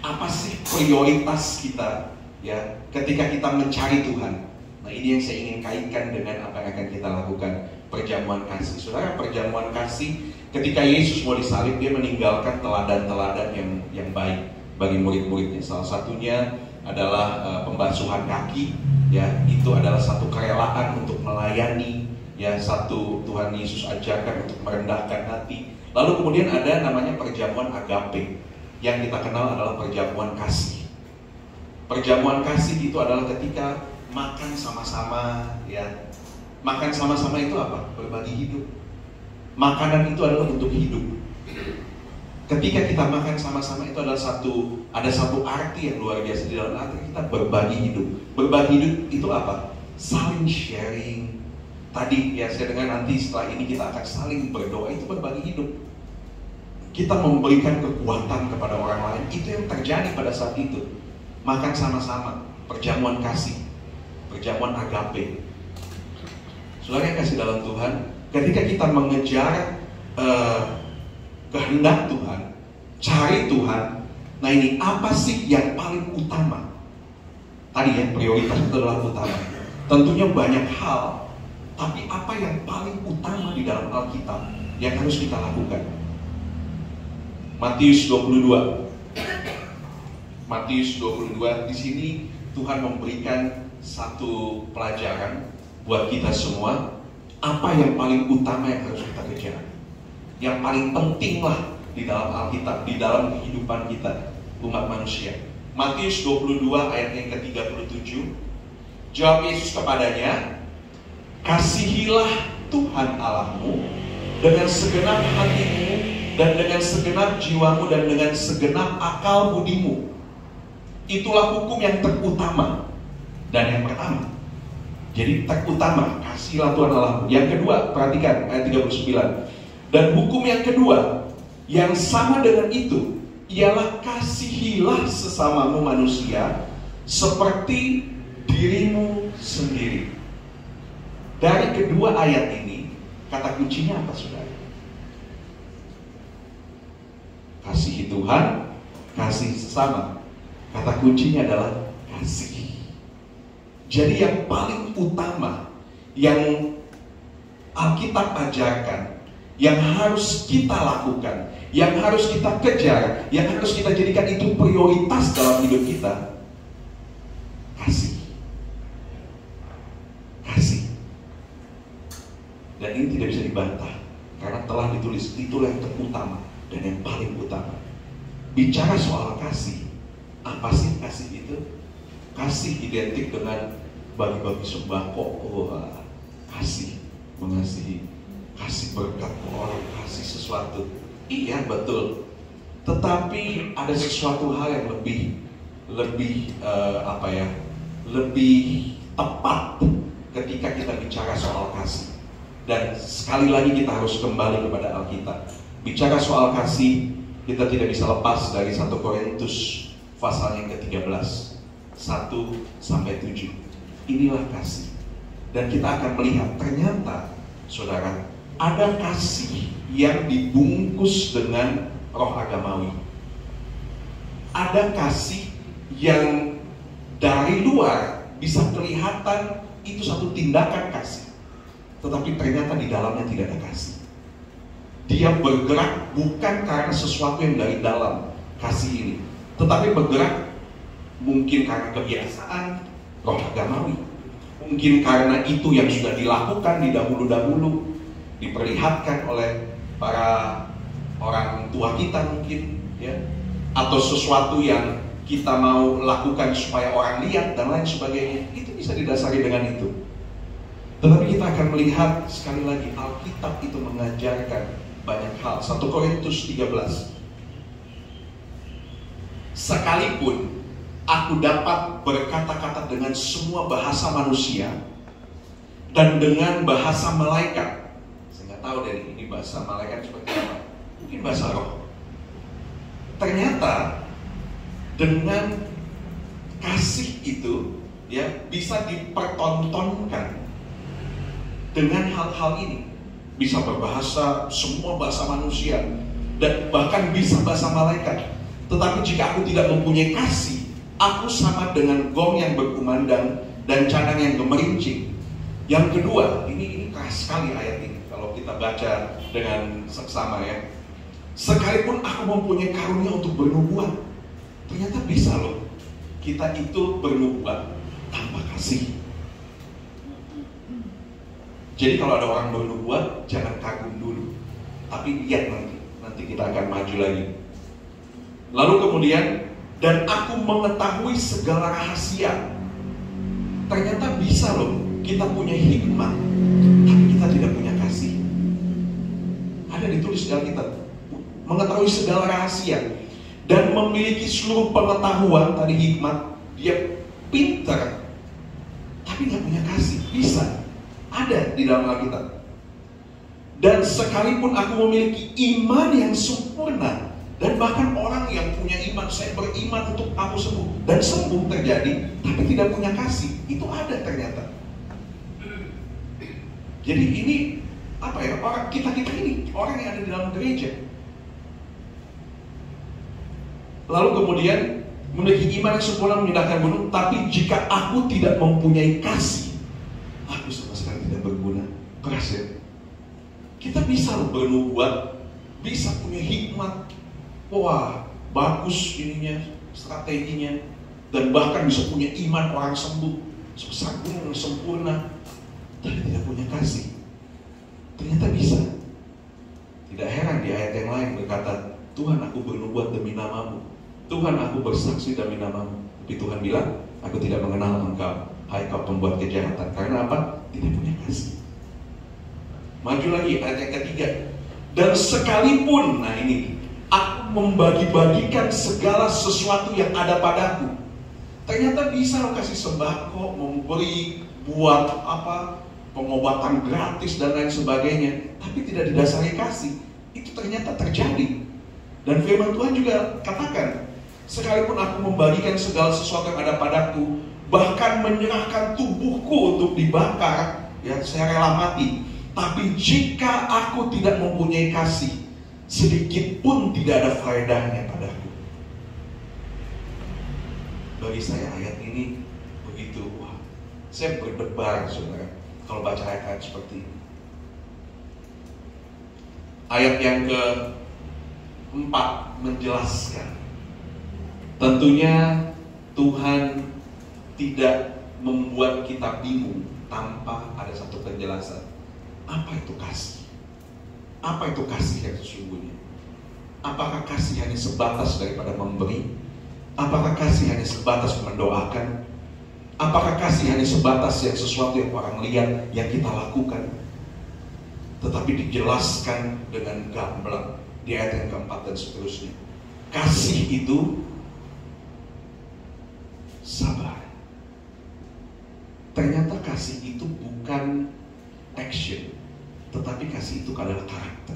apa sih prioritas kita, ya, ketika kita mencari Tuhan? Nah ini yang saya ingin kaitkan dengan apa yang akan kita lakukan, perjamuan kasih. Saudara, perjamuan kasih ketika Yesus mau disalib, dia meninggalkan teladan-teladan yang baik bagi murid-muridnya. Salah satunya adalah pembasuhan kaki, ya, itu adalah satu kerelaan untuk melayani, ya, satu Tuhan Yesus ajarkan untuk merendahkan hati. Lalu kemudian ada namanya perjamuan agape, yang kita kenal adalah perjamuan kasih. Perjamuan kasih itu adalah ketika makan sama-sama, ya. Makan sama-sama itu apa? Berbagi hidup. Makanan itu adalah untuk hidup. Ketika kita makan sama-sama itu adalah ada satu arti yang luar biasa di dalam arti kita berbagi hidup. Berbagi hidup itu apa? Saling sharing. Tadi ya saya dengar nanti setelah ini kita akan saling berdoa, itu berbagi hidup. Kita memberikan kekuatan kepada orang lain. Itu yang terjadi pada saat itu. Makan sama-sama, perjamuan kasih, perjamuan agape. Saudara yang kasih dalam Tuhan, ketika kita mengejar kehendak Tuhan, cari Tuhan, nah ini apa sih yang paling utama? Tadi ya, prioritas itu adalah utama. Tentunya banyak hal, tapi apa yang paling utama di dalam Alkitab yang harus kita lakukan? Matius 22. Matius 22, di sini Tuhan memberikan satu pelajaran buat kita semua. Apa yang paling utama yang harus kita kejar? Yang paling penting lah di dalam Alkitab, di dalam kehidupan kita umat manusia. Matius 22 ayat yang ke-37. Jawab Yesus kepadanya, kasihilah Tuhan Allahmu dengan segenap hatimu dan dengan segenap jiwamu dan dengan segenap akal budimu. Itulah hukum yang terutama dan yang pertama. Jadi terutama, kasihlah Tuhan Allahmu. Yang kedua, perhatikan ayat 39. Dan hukum yang kedua yang sama dengan itu ialah kasihilah sesamamu manusia seperti dirimu sendiri. Dari kedua ayat ini, kata kuncinya apa saudara? Kasihi Tuhan, kasih sesama. Kata kuncinya adalah kasih. Jadi yang paling utama yang Alkitab ajarkan, yang harus kita lakukan, yang harus kita kejar, yang harus kita jadikan itu prioritas dalam hidup kita, kasih. Kasih. Dan ini tidak bisa dibantah karena telah ditulis, itulah yang terutama dan yang paling utama. Bicara soal kasih, apa sih kasih itu? Kasih identik dengan bagi-bagi sembako. Kasih, mengasihi, kasih berkat ke orang, kasih sesuatu. Iya betul. Tetapi ada sesuatu hal yang lebih tepat ketika kita bicara soal kasih. Dan sekali lagi kita harus kembali kepada Alkitab. Bicara soal kasih, kita tidak bisa lepas dari 1 Korintus pasal yang ke-13 1-7. Inilah kasih. Dan kita akan melihat ternyata saudara, ada kasih yang dibungkus dengan roh agamawi. Ada kasih yang dari luar bisa kelihatan itu satu tindakan kasih, tetapi ternyata di dalamnya tidak ada kasih. Dia bergerak bukan karena sesuatu yang dari dalam kasih ini, tetapi bergerak mungkin karena kebiasaan roh agamawi, mungkin karena itu yang sudah dilakukan di dahulu-dahulu, diperlihatkan oleh para orang tua kita mungkin, ya, atau sesuatu yang kita mau lakukan supaya orang lihat dan lain sebagainya. Itu bisa didasari dengan itu. Tetapi kita akan melihat sekali lagi Alkitab itu mengajarkan banyak hal. 1 Korintus 13. Sekalipun aku dapat berkata-kata dengan semua bahasa manusia dan dengan bahasa malaikat. Saya nggak tahu dari ini bahasa malaikat seperti apa. Mungkin bahasa roh. Ternyata dengan kasih itu ya bisa dipertontonkan dengan hal-hal ini. Bisa berbahasa semua bahasa manusia dan bahkan bisa bahasa malaikat. Tetapi jika aku tidak mempunyai kasih, aku sama dengan gong yang berkumandang dan canang yang gemerincing. Yang kedua, ini keras sekali ayat ini kalau kita baca dengan seksama ya. Sekalipun aku mempunyai karunia untuk bernubuat, ternyata bisa loh kita itu bernubuat tanpa kasih. Jadi kalau ada orang bernubuat, jangan kagum dulu, tapi lihat nanti kita akan maju lagi. Lalu kemudian, dan aku mengetahui segala rahasia. Ternyata bisa loh kita punya hikmah, tapi kita tidak punya kasih. Ada ditulis di Alkitab, mengetahui segala rahasia dan memiliki seluruh pengetahuan. Tadi hikmat, dia pintar, tapi nggak punya kasih. Bisa. Ada di dalam Alkitab. Dan sekalipun aku memiliki iman yang sempurna, dan bahkan orang yang punya iman, saya beriman untuk aku sembuh, dan sembuh terjadi, tapi tidak punya kasih, itu ada ternyata. Jadi ini apa ya, orang kita ini orang yang ada di dalam gereja. Lalu kemudian memiliki iman yang sempurna memindahkan gunung, tapi jika aku tidak mempunyai kasih, aku sama sekali tidak berguna. Keras ya. Kita bisa bernubuat, bisa punya hikmat, wah bagus ininya, strateginya, dan bahkan bisa punya iman orang sembuh sebesar gunung sempurna, tapi tidak punya kasih. Ternyata bisa. Tidak heran di ayat yang lain berkata, Tuhan aku bernubuat demi namamu, Tuhan aku bersaksi demi namamu. Tapi Tuhan bilang, aku tidak mengenal engkau, hai kau pembuat kejahatan. Karena apa? Tidak punya kasih. Maju lagi ayat yang ketiga. Dan sekalipun, nah ini, aku membagi-bagikan segala sesuatu yang ada padaku. Ternyata bisa lo kasih sembako, memberi, buat apa, pengobatan gratis dan lain sebagainya, tapi tidak didasari kasih. Itu ternyata terjadi. Dan firman Tuhan juga katakan, sekalipun aku membagikan segala sesuatu yang ada padaku, bahkan menyerahkan tubuhku untuk dibakar, ya saya rela mati. Tapi jika aku tidak mempunyai kasih, sedikit pun tidak ada faedahnya padaku. Bagi saya ayat ini begitu, wah, saya berdebar saudara kalau baca ayat-ayat seperti ini. Ayat yang ke-4 menjelaskan, tentunya Tuhan tidak membuat kita bingung tanpa ada satu penjelasan. Apa itu kasih? Apa itu kasih yang sesungguhnya? Apakah kasih hanya sebatas daripada memberi? Apakah kasih hanya sebatas mendoakan? Apakah kasih hanya sebatas yang sesuatu yang orang lihat yang kita lakukan? Tetapi dijelaskan dengan gamblang di ayat yang keempat dan seterusnya. Kasih itu sabar. Ternyata kasih itu bukan action, tetapi kasih itu adalah karakter.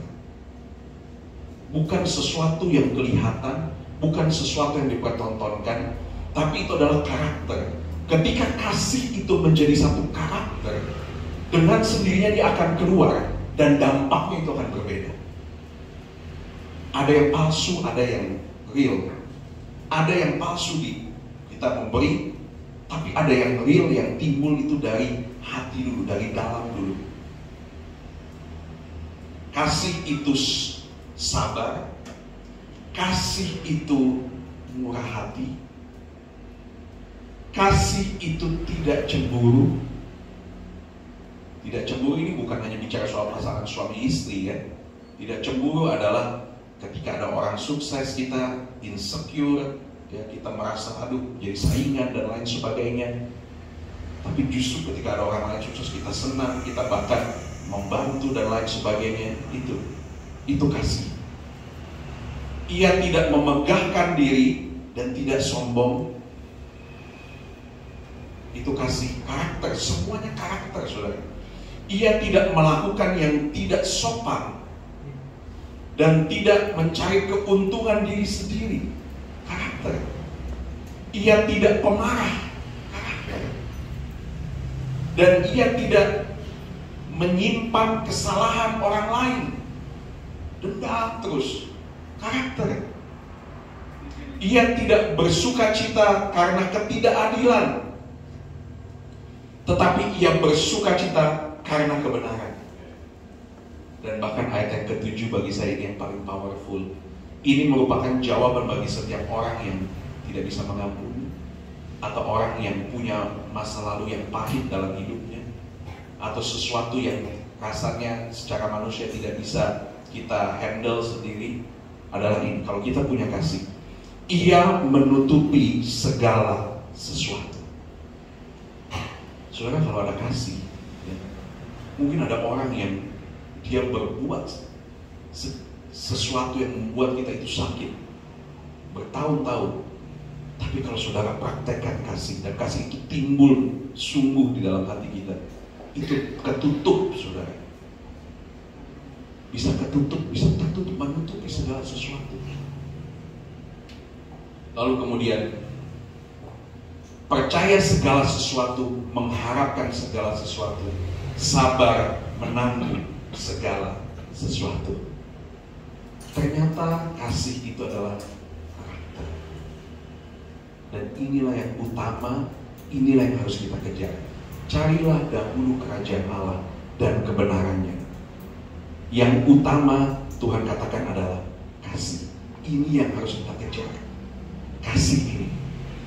Bukan sesuatu yang kelihatan, bukan sesuatu yang dipertontonkan, tapi itu adalah karakter. Ketika kasih itu menjadi satu karakter, dengan sendirinya dia akan keluar dan dampaknya itu akan berbeda. Ada yang palsu, ada yang real. Ada yang palsu di kita memberi, tapi ada yang real yang timbul itu dari hati dulu, dari dalam dulu. Kasih itu sabar, kasih itu murah hati, kasih itu tidak cemburu. Tidak cemburu ini bukan hanya bicara soal pasangan suami istri ya. Tidak cemburu adalah ketika ada orang sukses kita insecure, ya kita merasa aduh jadi saingan dan lain sebagainya. Tapi justru ketika ada orang lain sukses, kita senang, kita bahkan membantu dan lain sebagainya. Itu kasih. Ia tidak memegahkan diri dan tidak sombong. Itu kasih. Karakter, semuanya karakter, saudara. Ia tidak melakukan yang tidak sopan dan tidak mencari keuntungan diri sendiri. Karakter. Ia tidak pemarah. Karakter. Dan ia tidak menyimpan kesalahan orang lain. Dendam terus. Karakter. Ia tidak bersuka cita karena ketidakadilan, tetapi ia bersuka cita karena kebenaran. Dan bahkan ayat yang ke-7 bagi saya ini yang paling powerful. Ini merupakan jawaban bagi setiap orang yang tidak bisa mengampuni, atau orang yang punya masa lalu yang pahit dalam hidupnya, atau sesuatu yang rasanya secara manusia tidak bisa kita handle sendiri. Adalah ini, kalau kita punya kasih, ia menutupi segala sesuatu. Saudara, kalau ada kasih, ya, mungkin ada orang yang dia berbuat sesuatu yang membuat kita itu sakit bertahun-tahun, tapi kalau saudara praktekkan kasih, dan kasih itu timbul sungguh di dalam hati kita, itu ketutup, saudara. Bisa ketutup, bisa tertutup, menutupi segala sesuatu. Lalu kemudian percaya segala sesuatu, mengharapkan segala sesuatu, sabar menanggung segala sesuatu. Ternyata kasih itu adalah karakter. Dan inilah yang utama, inilah yang harus kita kejar. Carilah dahulu kerajaan Allah dan kebenarannya. Yang utama Tuhan katakan adalah kasih. Ini yang harus kita kejar. Kasih ini.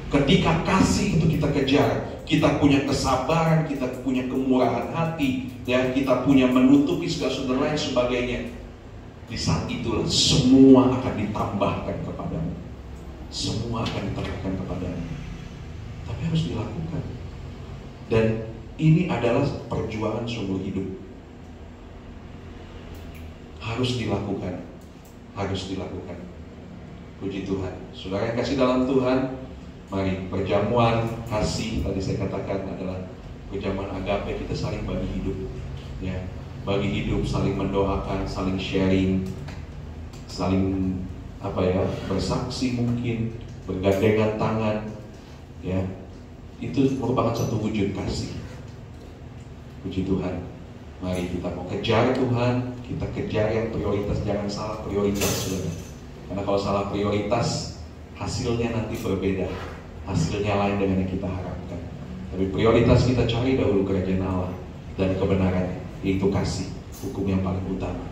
Ketika kasih itu kita kejar, kita punya kesabaran, kita punya kemurahan hati, ya, kita punya menutupi segala sesuatu lain sebagainya. Di saat itulah semua akan ditambahkan kepadamu. Semua akan ditambahkan kepadamu. Tapi harus dilakukan. Dan ini adalah perjuangan seumur hidup. Harus dilakukan. Harus dilakukan. Puji Tuhan. Saudara yang kasih dalam Tuhan, mari perjamuan kasih tadi saya katakan adalah perjamuan agape, kita saling bagi hidup, ya, bagi hidup, saling mendoakan, saling sharing, saling bersaksi mungkin, bergandengan tangan, ya, itu merupakan satu wujud kasih. Puji Tuhan. Mari kita mau kejar Tuhan, kita kejar yang prioritas, jangan salah prioritas, saudara. Karena kalau salah prioritas, hasilnya nanti berbeda. Hasilnya lain dengan yang kita harapkan. Tapi prioritas kita cari dahulu kerajaan Allah dan kebenarannya, yaitu kasih, hukum yang paling utama.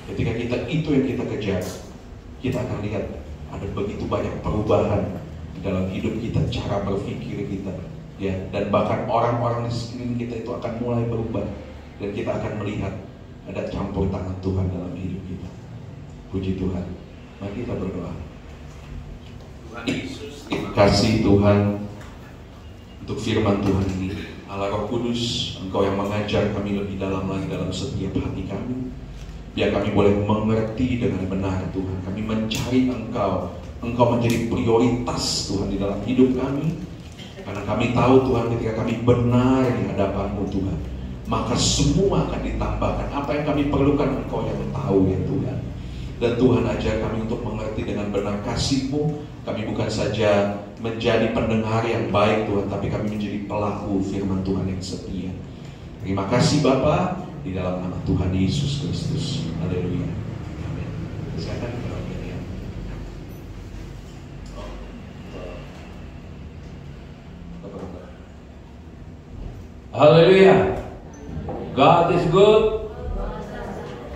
Ketika kita itu yang kita kejar, kita akan lihat ada begitu banyak perubahan di dalam hidup kita, cara berpikir kita, ya, dan bahkan orang-orang di sekeliling kita itu akan mulai berubah, dan kita akan melihat ada campur tangan Tuhan dalam hidup kita. Puji Tuhan. Mari kita berdoa. Tuhan Yesus, terima kasih Tuhan untuk firman Tuhan ini. Allah Roh Kudus, Engkau yang mengajar kami lebih dalam lagi dalam setiap hati kami. Biar kami boleh mengerti dengan benar Tuhan. Kami mencari Engkau. Engkau menjadi prioritas Tuhan di dalam hidup kami. Karena kami tahu Tuhan, ketika kami benar di hadapan-Mu Tuhan, maka semua akan ditambahkan. Apa yang kami perlukan Engkau yang tahu ya Tuhan. Dan Tuhan ajar kami untuk mengerti dengan benar kasih-Mu. Kami bukan saja menjadi pendengar yang baik Tuhan, tapi kami menjadi pelaku firman Tuhan yang setia. Terima kasih Bapa, di dalam nama Tuhan Yesus Kristus. Haleluya. Amin. Silakan kepada Miriam. Haleluya. God is good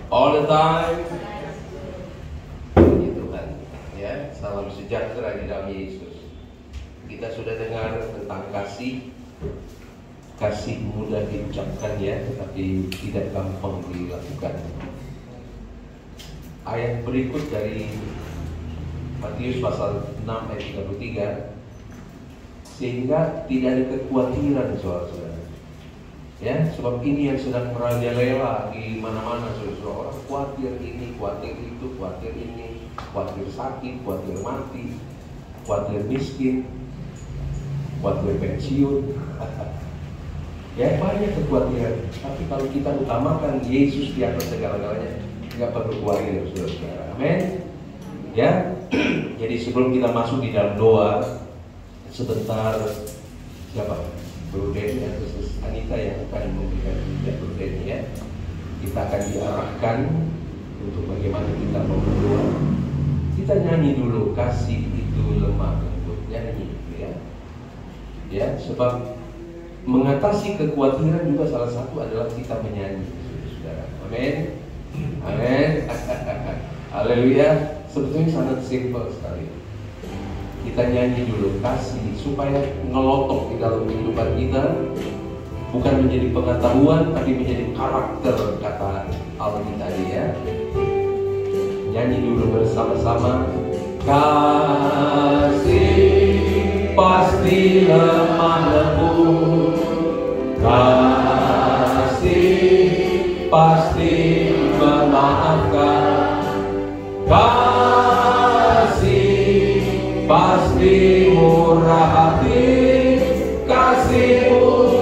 all the time. Puji Tuhan. Ya, salam sejahtera di dalam Yesus. Kita sudah dengar tentang kasih. Kasih mudah diucapkan ya, tetapi tidak gampang dilakukan. Ayat berikut dari Matius pasal 6 ayat 33. sehingga tidak ada kekhawatiran, saudara-saudara. Ya, sebab ini yang sedang merajalela di mana-mana, saudara-saudara. Orang khawatir ini, khawatir itu, khawatir ini, khawatir sakit, khawatir mati, khawatir miskin, khawatir pensiun. Ya, banyak kekhawatiran. Tapi kalau kita utamakan Yesus di atas segala-galanya, nggak perlu khawatir, saudara-saudara. Amin. Ya, jadi sebelum kita masuk di dalam doa, sebentar, siapa? Bro Denny atau Sis Anita yang akan memberikan ya, Bro Denny ya. Kita akan diarahkan untuk bagaimana kita mau berdoa. Kita nyanyi dulu, kasih itu lemah lembut, nyanyi ya. Ya, sebab mengatasi kekhawatiran juga salah satu adalah kita menyanyi, saudara. Amin. Amin. Haleluya. Sebetulnya sangat simpel sekali. Kita nyanyi dulu, kasih, supaya ngelotok di dalam kehidupan kita, bukan menjadi pengetahuan, tapi menjadi karakter, kata Aldi tadi ya. Nyanyi dulu bersama-sama. Kasih pasti lemah lembut, kasih pasti memaafkan, kasih pasti murah hati, kasihmu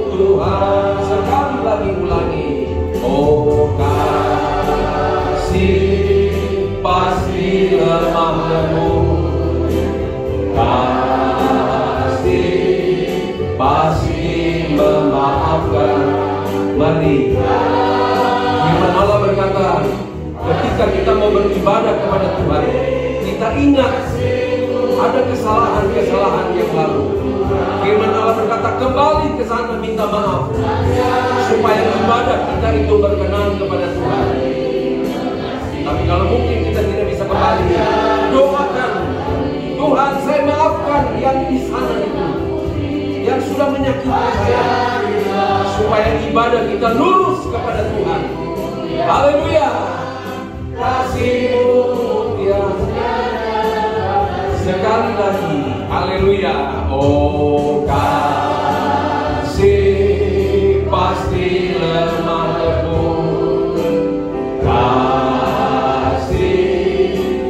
Tuhan. Sekali lagi ulangi, oh kasih pasti lemah lembut, kasih pasti memaafkan. Mari, firman Allah berkata, ketika kita mau beribadah kepada Tuhan, kita ingat ada kesalahan-kesalahan yang lalu. Firman Allah berkata, kembali ke sana minta maaf, supaya ibadah kita itu berkenan kepada Tuhan. Tapi kalau mungkin kita tidak bisa kembali, doakan, Tuhan saya maafkan yang di sana itu, yang sudah menyakiti saya, supaya ibadah kita lurus kepada Tuhan. Haleluya. Kasih-Mu Tuhan. Sekali lagi, haleluya. Oh kasih pasti lemah lembut, kasih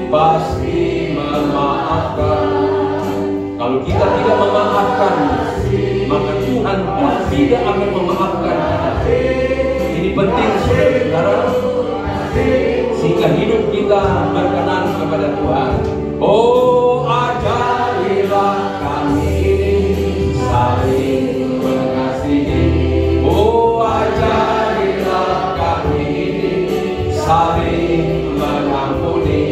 pasti memaafkan. Kalau kita tidak memaafkan, maka Tuhan pun tidak akan memaafkan kita. Ini penting, saudara, sehingga hidup kita berkenan kepada Tuhan. Oh, ajarilah kami ini saling mengasihi. Oh, ajarilah kami ini saling mengampuni.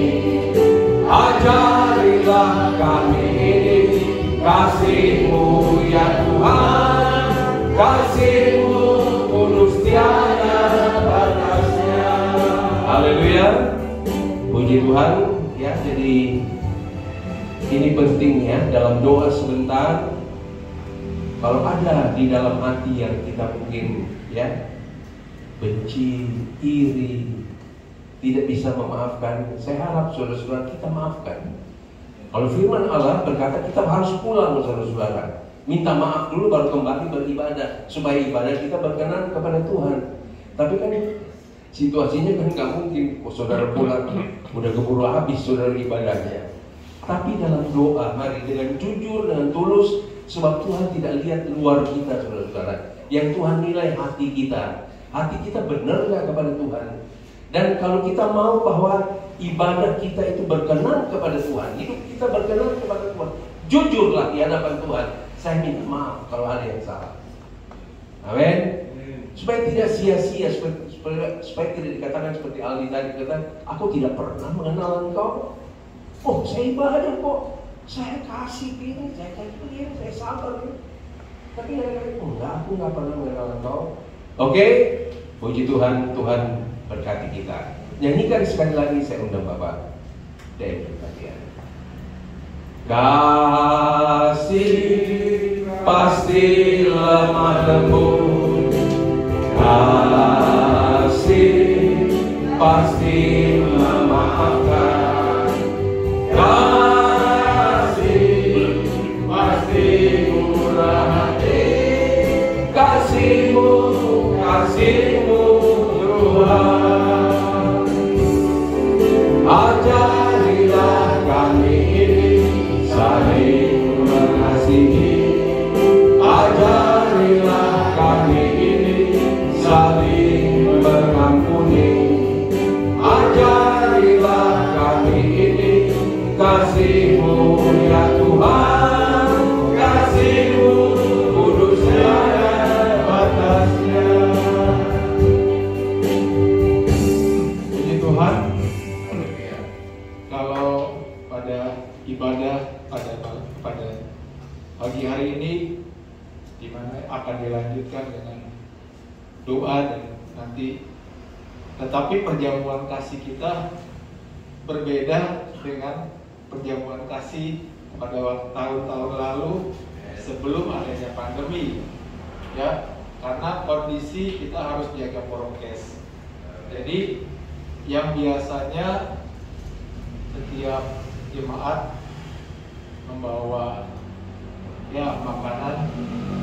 Ajarilah kami ini kasih-Mu ya Tuhan, kasih-Mu kudus tiada batasnya. Haleluya. Puji Tuhan ya. Jadi ini penting ya, dalam doa sebentar, kalau ada di dalam hati yang kita mungkin ya benci, iri, tidak bisa memaafkan, saya harap saudara-saudara kita maafkan. Kalau firman Allah berkata kita harus pulang, saudara-saudara, minta maaf dulu baru kembali beribadah, supaya ibadah kita berkenan kepada Tuhan. Tapi kan situasinya kan nggak mungkin, saudara pulang udah keburu habis saudara ibadahnya. Tapi dalam doa, mari dengan jujur, dengan tulus, sebab Tuhan tidak lihat luar kita, saudara-saudara. Yang Tuhan nilai hati kita. Hati kita benar nggak kepada Tuhan? Dan kalau kita mau bahwa ibadah kita itu berkenan kepada Tuhan, hidup kita berkenan kepada Tuhan, jujurlah di hadapan Tuhan. Saya minta maaf kalau ada yang salah. Amin. Supaya tidak sia-sia, supaya tidak dikatakan seperti Aldi tadi kata, aku tidak pernah mengenal engkau. Oh, saya ibadah kok, saya kasih ini, saya kasih ini, saya sabar ini. Tapi enggak, aku nggak pernah mengenal engkau. Oke, puji Tuhan, Tuhan berkati kita. Nyanyikan sekali lagi, saya undang Bapak Denny bagian. Kasih pasti lemah lembut, kasih pasti memaafkan, kasih kasih-Mu Tuhan. Ajarilah kami ini saling mengasihi. Ajarilah kami ini saling mengampuni. Ajarilah kami ini kasih-Mu ya Tuhan, kasih-Mu kudus tiada batasnya. Puji Tuhan. Kalau pada ibadah pada pagi hari ini, di mana akan dilanjutkan dengan doa dan nanti, tetapi perjamuan kasih kita berbeda dengan perjamuan kasih pada tahun-tahun lalu sebelum adanya pandemi, ya, karena kondisi kita harus jaga prokes. Jadi yang biasanya setiap jemaat membawa ya makanan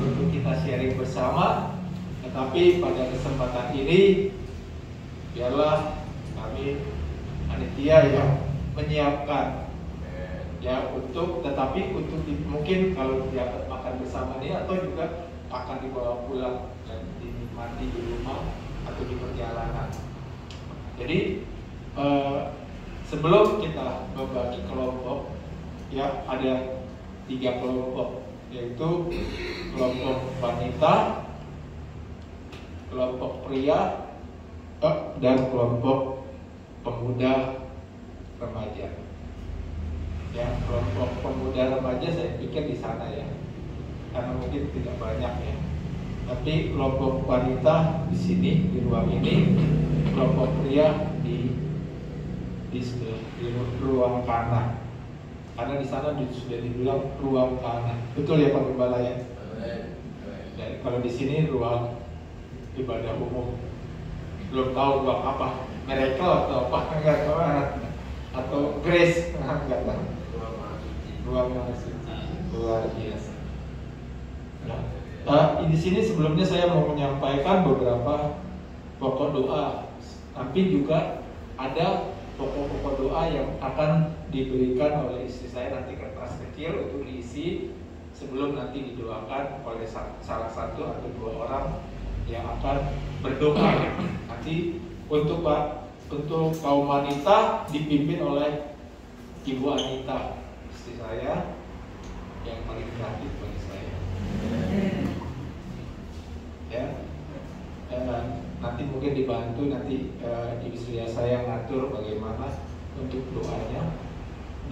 untuk kita sharing bersama, tetapi pada kesempatan ini biarlah kami panitia yang menyiapkan ya untuk, tetapi untuk mungkin kalau dapat makan bersama ini atau juga akan dibawa pulang dan dinikmati di rumah atau di perjalanan. Jadi sebelum kita membagi kelompok, ya ada 3 kelompok, yaitu kelompok wanita, kelompok pria, dan kelompok pemuda remaja. Ya, kelompok pemuda remaja saya pikir di sana ya, karena mungkin tidak banyak ya. Tapi kelompok wanita di sini, di ruang ini, kelompok pria di ruang kanan. Karena di sana sudah dibilang ruang kanan. Betul ya Pak Gembala ya? Dan kalau di sini ruang ibadah umum. Belum tahu ruang apa, miracle atau apa, enggak tahu, atau grace, enggak tahu. Ruang Maha Suci, luar biasa. Nah, di sini sebelumnya saya mau menyampaikan beberapa pokok doa, tapi juga ada pokok-pokok doa yang akan diberikan oleh istri saya, nanti kertas kecil untuk diisi sebelum nanti didoakan oleh salah satu atau 2 orang yang akan berdoa. Nanti untuk kaum wanita dipimpin oleh Ibu Anita, istri saya yang paling kreatif bagi saya. Ya, nanti mungkin dibantu nanti istri saya ngatur bagaimana untuk doanya.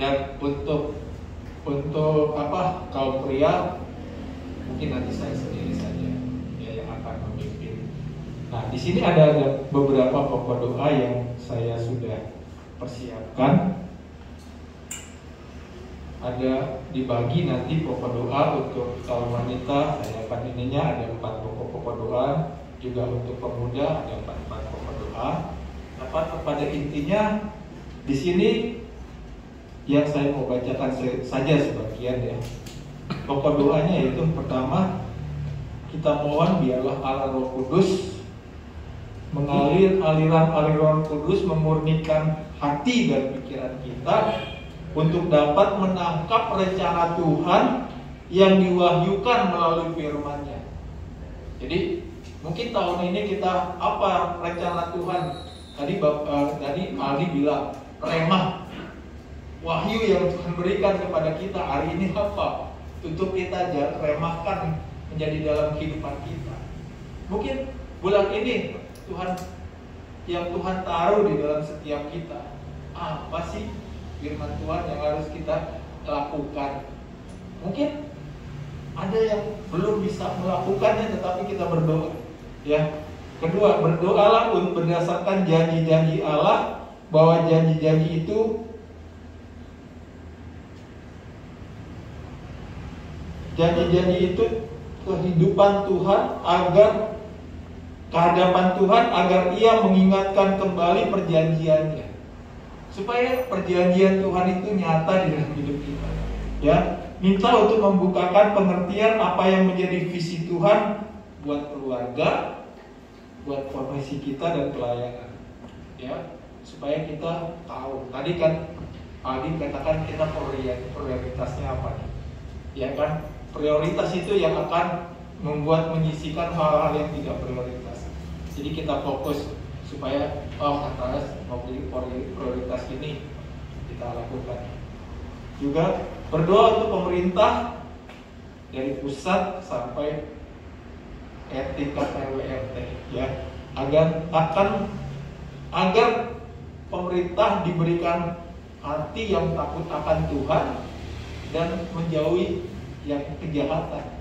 Dan untuk kaum pria mungkin nanti saya sendiri saja ya yang akan memimpin. Nah, di sini ada beberapa pokok doa yang saya sudah persiapkan. Ada dibagi nanti pokok doa untuk kaum wanita, saya akan ininya ada 4 pokok doa, juga untuk pemuda ada 4 pokok doa. Dapat pada intinya di sini yang saya mau bacakan saja sebagian ya. Pokok doanya yaitu pertama, kita mohon biarlah Allah Roh Kudus mengalir aliran kudus memurnikan hati dan pikiran kita untuk dapat menangkap rencana Tuhan yang diwahyukan melalui firman-Nya. Jadi mungkin tahun ini kita apa rencana Tuhan? Tadi Aldi bilang remah, wahyu yang Tuhan berikan kepada kita hari ini apa? Untuk kita remahkan menjadi dalam kehidupan kita. Mungkin bulan ini yang Tuhan taruh di dalam setiap kita. Apa sih firman Tuhan yang harus kita lakukan? Mungkin ada yang belum bisa melakukannya, tetapi kita berdoa. Ya. Kedua, berdoalah berdasarkan janji-janji Allah, bahwa janji-janji itu kehidupan Tuhan agar kehadapan Tuhan agar Ia mengingatkan kembali perjanjiannya, supaya perjanjian Tuhan itu nyata di dalam hidup kita. Ya, minta untuk membukakan pengertian apa yang menjadi visi Tuhan buat keluarga, buat profesi kita dan pelayanan, ya, supaya kita tahu. Tadi kan Aldi katakan kita prioritasnya apa nih, ya kan? Prioritas itu yang akan membuat menyisihkan hal-hal yang tidak prioritas. Jadi kita fokus supaya antara prioritas ini kita lakukan. Juga berdoa untuk pemerintah dari pusat sampai tingkat RW/RT, ya, agar pemerintah diberikan hati yang takut akan Tuhan dan menjauhi yang kejahatan.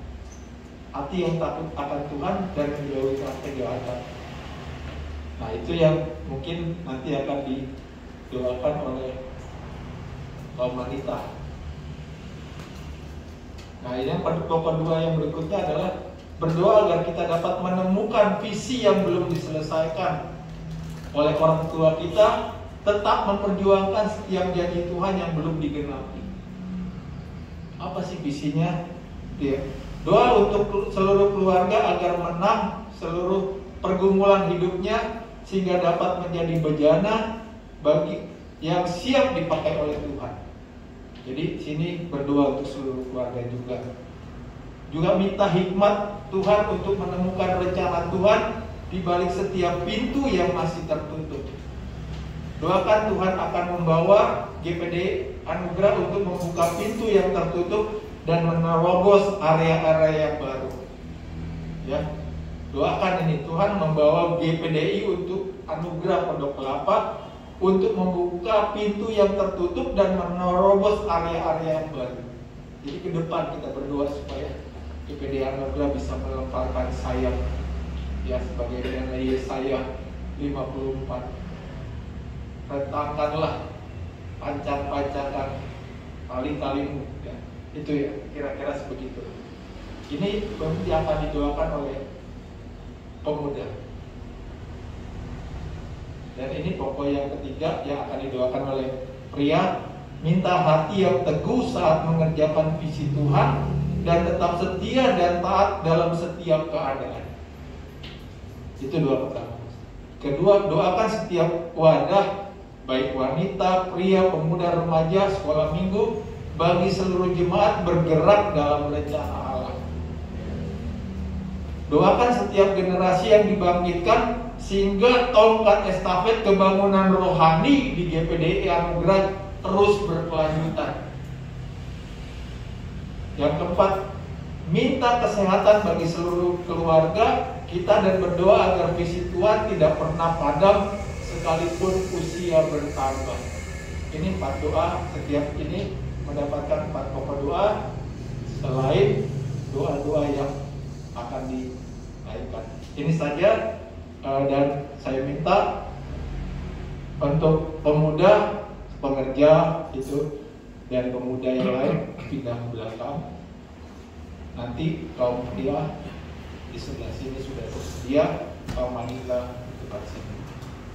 Hati yang takut akan Tuhan dan menjauhi kejahatan. Nah, itu yang mungkin nanti akan didoakan oleh kaum wanita. Nah, ini yang pokok kedua yang berikutnya adalah berdoa agar kita dapat menemukan visi yang belum diselesaikan oleh orang tua kita, tetap memperjuangkan setiap janji Tuhan yang belum digenapi. Apa sih visinya? Ya. Doa untuk seluruh keluarga agar menang seluruh pergumulan hidupnya sehingga dapat menjadi bejana bagi yang siap dipakai oleh Tuhan. Jadi sini berdoa untuk seluruh keluarga juga. Juga minta hikmat Tuhan untuk menemukan rencana Tuhan di balik setiap pintu yang masih tertutup. Doakan Tuhan akan membawa GPD anugerah untuk membuka pintu yang tertutup dan menerobos area-area yang baru. Ya, doakan ini Tuhan membawa GPDI untuk anugerah Pondok Kelapa untuk membuka pintu yang tertutup dan menerobos area-area yang baru. Jadi ke depan kita berdoa supaya GPD anugerah bisa melemparkan sayap, ya, sebagai Yesaya 54. Rentangkanlah pancang-pancangan tali-talimu, ya. Itu ya, kira-kira sebegitu. Ini yang akan didoakan oleh pemuda. Dan ini pokok yang ketiga yang akan didoakan oleh pria, minta hati yang teguh saat mengerjakan visi Tuhan dan tetap setia dan taat dalam setiap keadaan. Itu doa pertama. Kedua, doakan setiap wadah, baik wanita, pria, pemuda, remaja, sekolah minggu, bagi seluruh jemaat bergerak dalam rencana Allah. Doakan setiap generasi yang dibangkitkan sehingga tongkat estafet kebangunan rohani di GPDI Anugerah terus berkelanjutan. Yang keempat, minta kesehatan bagi seluruh keluarga kita dan berdoa agar visi Tuhan tidak pernah padam sekalipun usia bertambah. Ini 4 doa, setiap ini mendapatkan 4 pokok doa selain doa-doa yang akan dinaikkan. Ini saja, dan saya minta untuk pemuda, pengerja itu dan pemuda yang lain pindah ke belakang. Nanti kaum pria di sebelah sini sudah tersedia, kaum wanita di depan sini.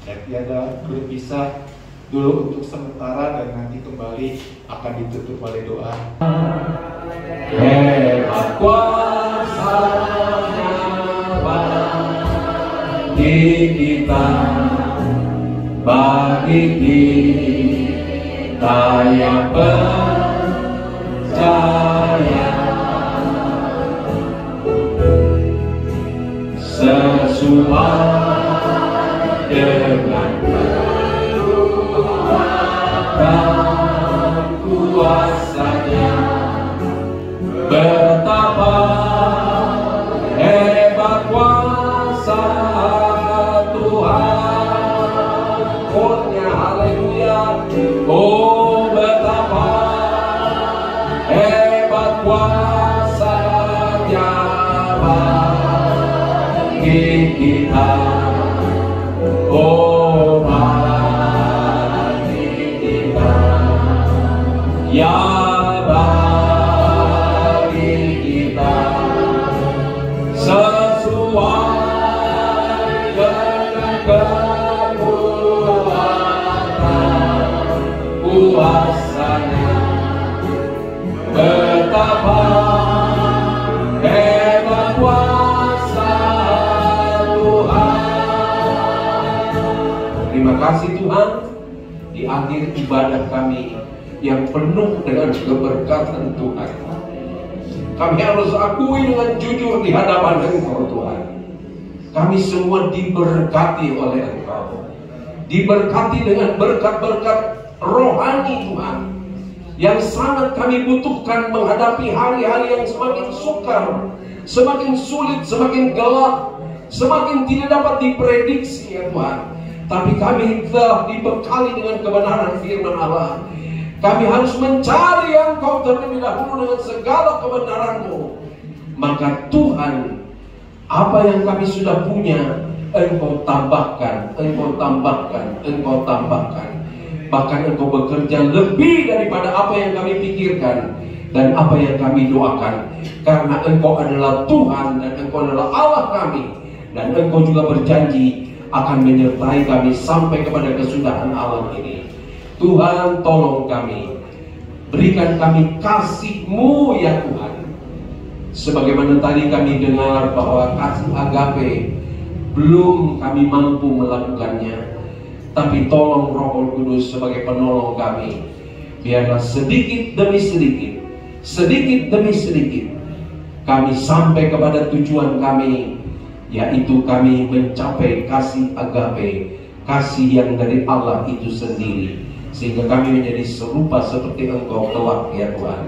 Saya tiada berpisah dulu untuk sementara dan nanti kembali akan ditutup oleh doa. Hebat kuasa bagi kita, bagi kita yang percaya, sesuai dengan kekuatan kuasa-Nya. Betapa hebat kuasa Tuhan, kurnia haleluya. Oh, betapa hebat kuasa-Nya bagi kita. Oh, bagi kita, ya bagi kita, sesuai dengan kekuatan kuasa-Nya. Betapa hebat kuasa Tuhan. Terima kasih Tuhan, di akhir ibadah kami yang penuh dengan keberkatan Tuhan, kami harus akui dengan jujur di hadapan Engkau Tuhan, kami semua diberkati oleh Engkau, diberkati dengan berkat-berkat rohani Tuhan, yang sangat kami butuhkan menghadapi hari-hari yang semakin sukar, semakin sulit, semakin gelap, semakin tidak dapat diprediksi ya Tuhan. Tapi kami telah dibekali dengan kebenaran firman Allah. Kami harus mencari Engkau terlebih dahulu dengan segala kebenaran-Mu. Maka Tuhan, apa yang kami sudah punya, Engkau tambahkan, Engkau tambahkan, Engkau tambahkan. Bahkan Engkau bekerja lebih daripada apa yang kami pikirkan dan apa yang kami doakan. Karena Engkau adalah Tuhan dan Engkau adalah Allah kami. Dan Engkau juga berjanji akan menyertai kami sampai kepada kesudahan alam ini. Tuhan, tolong kami, berikan kami kasih-Mu ya Tuhan. Sebagaimana tadi kami dengar bahwa kasih agape belum kami mampu melakukannya, tapi tolong Roh Kudus sebagai penolong kami, biarlah sedikit demi sedikit, sedikit demi sedikit, kami sampai kepada tujuan kami, yaitu kami mencapai kasih agape, kasih yang dari Allah itu sendiri, sehingga kami menjadi serupa seperti Engkau kelak ya Tuhan.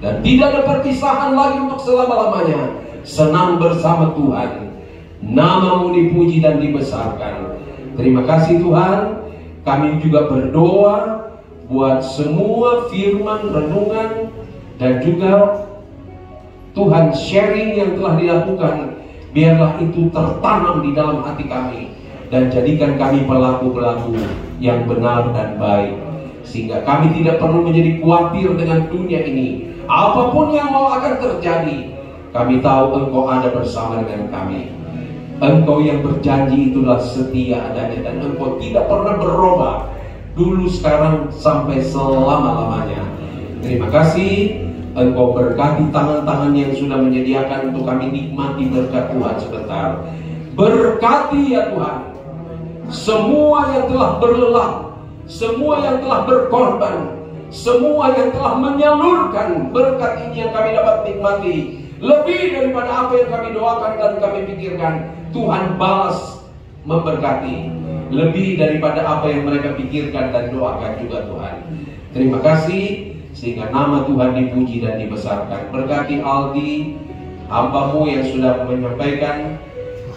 Dan tidak ada perpisahan lagi untuk selama-lamanya. Senang bersama Tuhan, nama-Mu dipuji dan dibesarkan. Terima kasih Tuhan. Kami juga berdoa buat semua firman, renungan, dan juga Tuhan sharing yang telah dilakukan. Biarlah itu tertanam di dalam hati kami, dan jadikan kami pelaku-pelaku yang benar dan baik, sehingga kami tidak perlu menjadi khawatir dengan dunia ini. Apapun yang mau akan terjadi, kami tahu Engkau ada bersama dengan kami. Engkau yang berjanji itulah setia adanya, dan Engkau tidak pernah berubah, dulu, sekarang, sampai selama-lamanya. Terima kasih. Engkau berkati tangan-tangan yang sudah menyediakan untuk kami nikmati berkat Tuhan sebentar. Berkati ya Tuhan semua yang telah berlelah, semua yang telah berkorban, semua yang telah menyalurkan berkat ini yang kami dapat nikmati. Lebih daripada apa yang kami doakan dan kami pikirkan, Tuhan balas memberkati. Lebih daripada apa yang mereka pikirkan dan doakan juga Tuhan. Terima kasih, sehingga nama Tuhan dipuji dan dibesarkan. Berkati Aldi, hamba-Mu yang sudah menyampaikan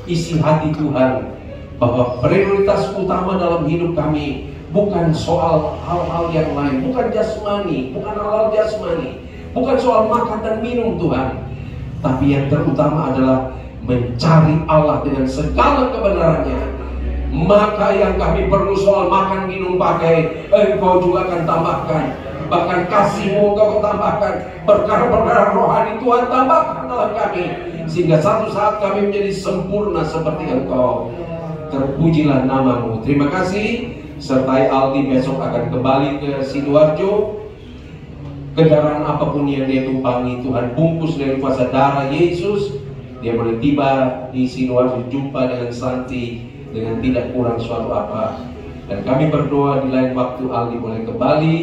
isi hati Tuhan, bahwa prioritas utama dalam hidup kami bukan soal hal-hal yang lain, bukan jasmani, bukan hal-hal jasmani, bukan soal makan dan minum Tuhan, tapi yang terutama adalah mencari Allah dengan segala kebenarannya. Maka yang kami perlu soal makan, minum, pakai, Engkau juga akan tambahkan. Bahkan kasih-Mu Engkau tambahkan, perkara-perkara rohani Tuhan tambahkan dalam kami, sehingga satu saat kami menjadi sempurna seperti Engkau. Terpujilah nama-Mu. Terima kasih. Sertai Aldi besok akan kembali ke Sidoarjo. Kendaraan apapun yang dia tumpangi, Tuhan bungkus dari kuasa darah Yesus. Dia boleh tiba di Sidoarjo, jumpa dengan Santi dengan tidak kurang suatu apa. Dan kami berdoa di lain waktu Aldi boleh kembali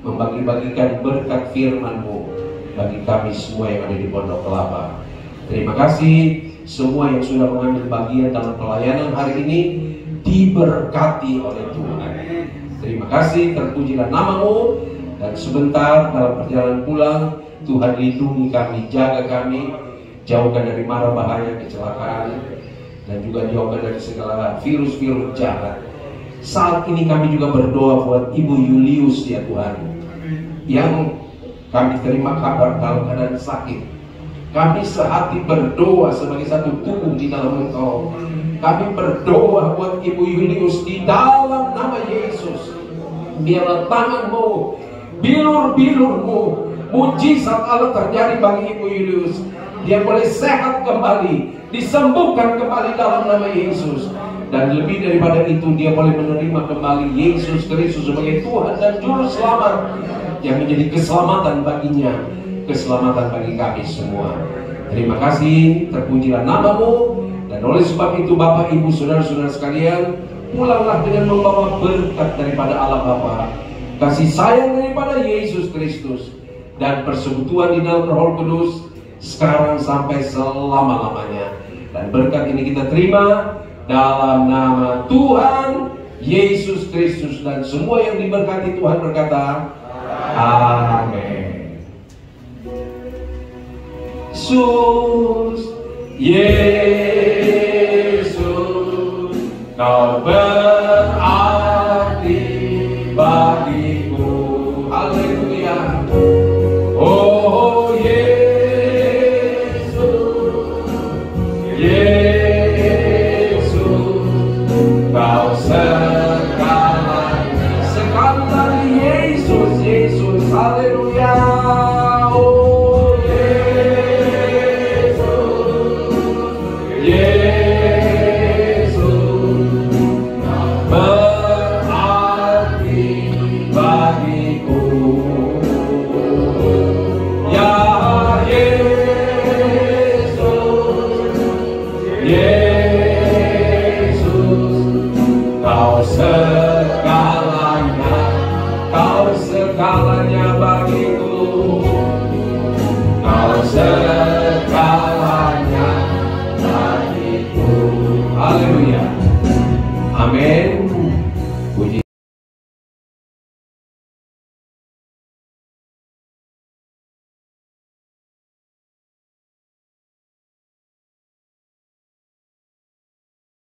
membagi-bagikan berkat firman-Mu bagi kami semua yang ada di Pondok Kelapa. Terima kasih semua yang sudah mengambil bagian dalam pelayanan hari ini, diberkati oleh Tuhan. Terima kasih, terpujilah nama-Mu. Dan sebentar dalam perjalanan pulang, Tuhan lindungi kami, jaga kami, jauhkan dari mara bahaya kecelakaan, dan juga jauhkan dari segala virus-virus jahat. Saat ini kami juga berdoa buat Ibu Julius ya Tuhan, yang kami terima kabar dalam keadaan sakit. Kami sehati berdoa sebagai satu tubuh di dalam Engkau. Kami berdoa buat Ibu Julius di dalam nama Yesus. Biarlah tangan-Mu, bilur-bilur-Mu, mujizat Allah terjadi bagi Ibu Julius. Dia boleh sehat kembali, disembuhkan kembali dalam nama Yesus. Dan lebih daripada itu, dia boleh menerima kembali Yesus Kristus sebagai Tuhan dan Juru Selamat, yang menjadi keselamatan baginya, keselamatan bagi kami semua. Terima kasih, terpujilah nama-Mu. Dan oleh sebab itu Bapak, Ibu, Saudara-saudara sekalian, pulanglah dengan membawa berkat daripada Allah Bapa, kasih sayang daripada Yesus Kristus, dan persekutuan di dalam Roh Kudus sekarang sampai selama-lamanya. Dan berkat ini kita terima dalam nama Tuhan Yesus Kristus, dan semua yang diberkati Tuhan berkata amin. Yesus, Kau berarti bagiku. Haleluya. Oh Yesus, Yesus, Kau segalanya. Sekali lagi Yesus, Yesus, haleluya. Oh Yesus, Yesus, berarti bagiku. Ya Yesus, Yesus, Kau